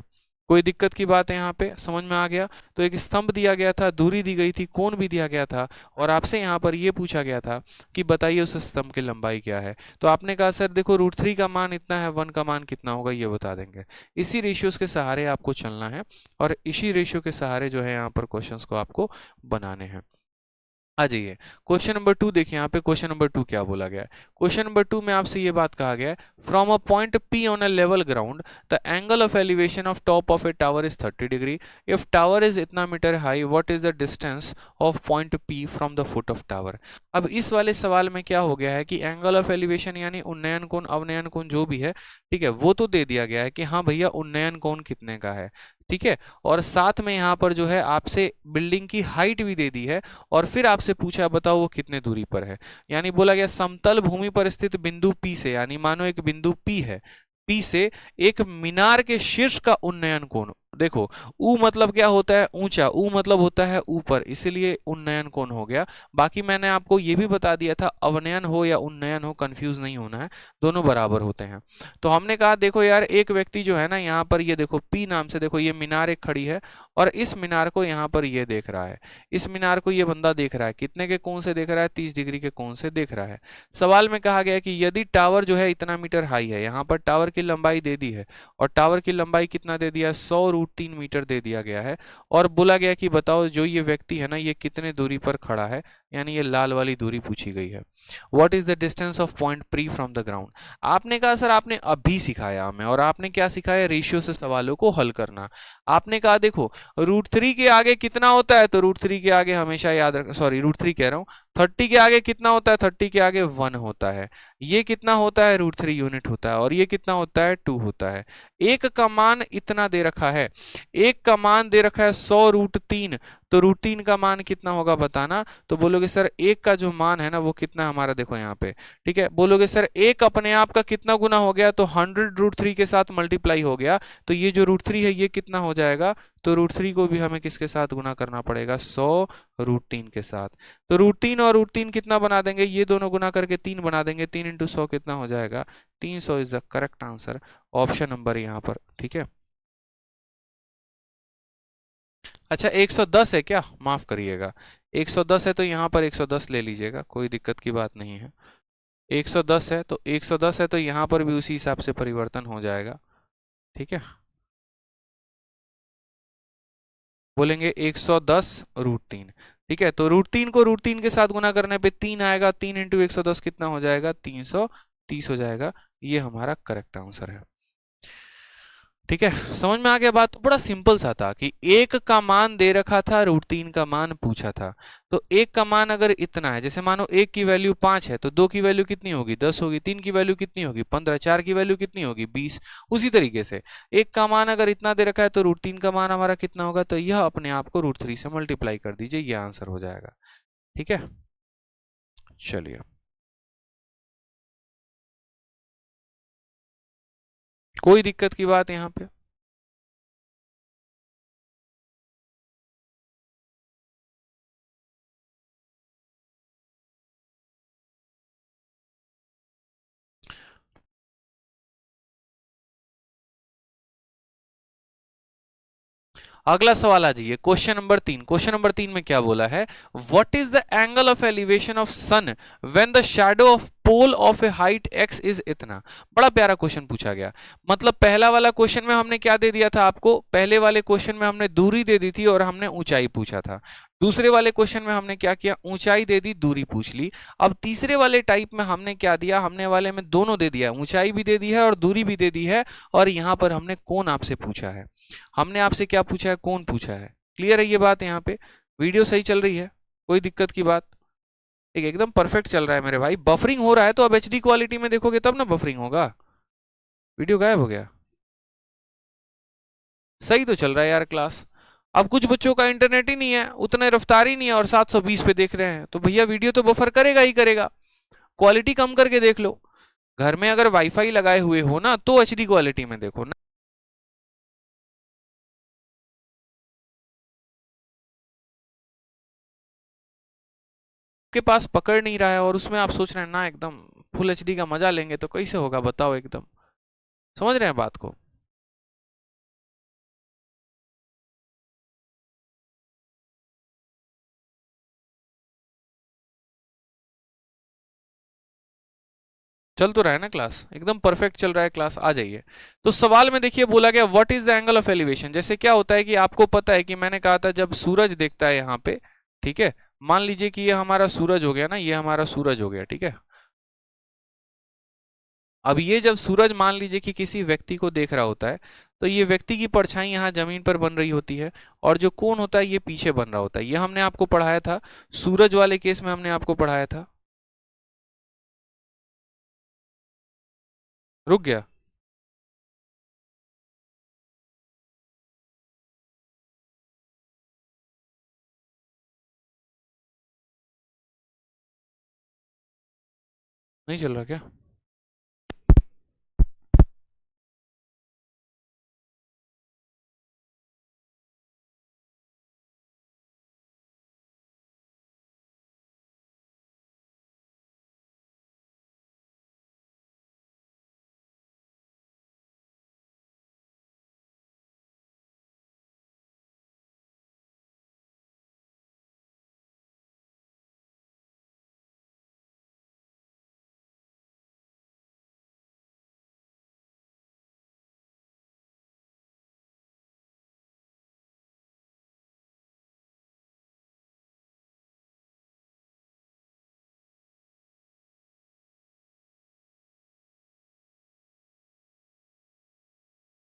कोई दिक्कत की बात है यहाँ पे, समझ में आ गया। तो एक स्तंभ दिया गया था, दूरी दी गई थी, कोण भी दिया गया था, और आपसे यहाँ पर ये पूछा गया था कि बताइए उस स्तंभ की लंबाई क्या है, तो आपने कहा सर देखो √3 का मान इतना है, 1 का मान कितना होगा ये बता देंगे। इसी रेशियोज के सहारे आपको चलना है, और इसी रेशियो के सहारे जो है यहाँ पर क्वेश्चंस को आपको बनाने हैं। आ जाइए क्वेश्चन नंबर 2, देखिए यहाँ पे क्वेश्चन नंबर 2 क्या बोला गया है। क्वेश्चन नंबर 2 में आपसे ये बात कहा गया है, from a point P on a level ground the angle of elevation of top of a tower is 30 degree, if tower is इतना metre high what is the distance of point P from the foot of tower. अब इस वाले सवाल में क्या हो गया है कि एंगल ऑफ एलिवेशन यानी उन्नयन कोण अवनयन कोण जो भी है, ठीक है, वो तो दे दिया गया है कि हाँ भैया उन्नयन कोण कितने का है, ठीक है, और साथ में यहाँ पर जो है आपसे बिल्डिंग की हाइट भी दे दी है, और फिर आपसे पूछा बताओ वो कितने दूरी पर है। यानी बोला गया समतल भूमि पर स्थित बिंदु P से, यानी मानो एक बिंदु P है, P से एक मीनार के शीर्ष का उन्नयन कोण, देखो ऊ मतलब क्या होता है ऊंचा, ऊ मतलब होता है ऊपर, इसीलिए उन्नयन कोण हो गया। बाकी मैंने आपको ये भी बता दिया था अवनयन हो या उन्नयन हो कंफ्यूज नहीं होना है, दोनों बराबर होते हैं। तो हमने कहा देखो यार एक व्यक्ति जो है ना यहाँ पर, ये देखो P नाम से, देखो ये मीनार एक खड़ी है, और इस मीनार को यहाँ पर ये देख रहा है, इस मीनार को ये बंदा देख रहा है, कितने के कोण से देख रहा है, 30 डिग्री के कोण से देख रहा है। सवाल में कहा गया है कि यदि टावर जो है इतना मीटर हाई है, यहाँ पर टावर की लंबाई दे दी है, और टावर की लंबाई कितना दे दिया, 100 √3 मीटर दे दिया गया है, और बोला गया कि बताओ जो ये व्यक्ति है ना ये कितने दूरी पर खड़ा है, यानी ये लाल वाली दूरी पूछी गई है। What is the distance of point P from the ground. आपने कहा सर आपने अभी सिखाया हमें, और आपने क्या सिखाया, रेशियो से सवालों को हल करना। आपने कहा देखो √3 के आगे कितना होता है, तो √3 के आगे हमेशा याद रख, सॉरी √3 कह रहा हूं, 30 के आगे कितना होता है, 30 के आगे 1 होता है, ये कितना होता है √3 यूनिट होता है, और ये कितना होता है 2 होता है। एक का मान इतना दे रखा है, एक का मान दे रखा है 100 √3, तो √3 का मान कितना होगा बताना, तो बोलोगे सर एक का जो मान है ना वो कितना हमारा, देखो यहाँ पे, ठीक है, बोलोगे सर एक अपने आप का कितना गुना हो गया, तो 100 √3 के साथ मल्टीप्लाई हो गया, तो ये जो √3 है ये कितना हो जाएगा, तो √3 को भी हमें किसके साथ गुना करना पड़ेगा, 100 √3 के साथ। तो √3 और √3 कितना बना देंगे, ये दोनों गुना करके 3 बना देंगे, 3 इंटू 100 कितना हो जाएगा, 300 is the correct answer, option number यहाँ पर, ठीक है। अच्छा 110 है क्या, माफ करिएगा, 110 है तो यहाँ पर 110 ले लीजिएगा, कोई दिक्कत की बात नहीं है। 110 है तो 110 है तो यहाँ पर भी उसी हिसाब से परिवर्तन हो जाएगा। ठीक है, बोलेंगे 110 √3। ठीक है, तो √3 को √3 के साथ गुना करने पे 3 आएगा, 3 × 110 कितना हो जाएगा, 330 हो जाएगा। ये हमारा करेक्ट आंसर है। ठीक है, समझ में आ गया बात। तो बड़ा सिंपल सा था कि एक का मान दे रखा था, √3 का मान पूछा था। तो एक का मान अगर इतना है, जैसे मानो एक की वैल्यू 5 है तो दो की वैल्यू कितनी होगी, 10 होगी, तीन की वैल्यू कितनी होगी, 15, चार की वैल्यू कितनी होगी, 20। उसी तरीके से एक का मान अगर इतना दे रखा है तो √3 का मान हमारा कितना होगा, तो यह अपने आप को √3 से मल्टीप्लाई कर दीजिए, यह आंसर हो जाएगा। ठीक है, चलिए, कोई दिक्कत की बात यहाँ पे? अगला सवाल आ जाइए, क्वेश्चन नंबर 3 में क्या बोला है, what is the angle of elevation of sun when the shadow of pole of a height x is इतना। बड़ा प्यारा क्वेश्चन पूछा गया। मतलब पहला वाला क्वेश्चन में हमने क्या दे दिया था आपको, पहले वाले क्वेश्चन में हमने दूरी दे दी थी और हमने ऊंचाई पूछा था। दूसरे वाले क्वेश्चन में हमने क्या किया, ऊंचाई दे दी, दूरी पूछ ली। अब तीसरे वाले टाइप में हमने क्या दिया, हमने वाले में दोनों दे दिया, ऊंचाई भी दे दी है और दूरी भी दे दी है, और यहां पर हमने कोण आपसे पूछा है। हमने आपसे क्या पूछा है, कौन पूछा है। क्लियर है ये बात? यहाँ पे वीडियो सही चल रही है, कोई दिक्कत की बात? एक एकदम परफेक्ट चल रहा है मेरे भाई। बफरिंग हो रहा है तो अब एचडी क्वालिटी में देखोगे तब ना बफरिंग होगा। वीडियो गायब हो गया? सही तो चल रहा है यार क्लास। अब कुछ बच्चों का इंटरनेट ही नहीं है, उतने रफ्तार ही नहीं है और 720 पे देख रहे हैं, तो भैया वीडियो तो बफर करेगा ही करेगा। क्वालिटी कम करके देख लो। घर में अगर वाईफाई लगाए हुए हो ना तो एचडी क्वालिटी में देखो ना। के पास पकड़ नहीं रहा है और उसमें आप सोच रहे हैं ना एकदम फुल एचडी का मजा लेंगे, तो कैसे होगा बताओ? एकदम समझ रहे हैं बात को? चल तो रहा है ना क्लास, एकदम परफेक्ट चल रहा है क्लास। आ जाइए, तो सवाल में देखिए बोला गया what is the angle of elevation. जैसे क्या होता है कि आपको पता है कि मैंने कहा था जब सूरज देखता है यहाँ पे, ठीक है, मान लीजिए कि ये हमारा सूरज हो गया ना, ये हमारा सूरज हो गया, ठीक है। अब ये जब सूरज मान लीजिए कि किसी व्यक्ति को देख रहा होता है, तो ये व्यक्ति की परछाई यहाँ जमीन पर बन रही होती है, और जो कोण होता है ये पीछे बन रहा होता है। ये हमने आपको पढ़ाया था, सूरज वाले केस में हमने आपको पढ़ाया था। रुक गया? नहीं चल रहा क्या?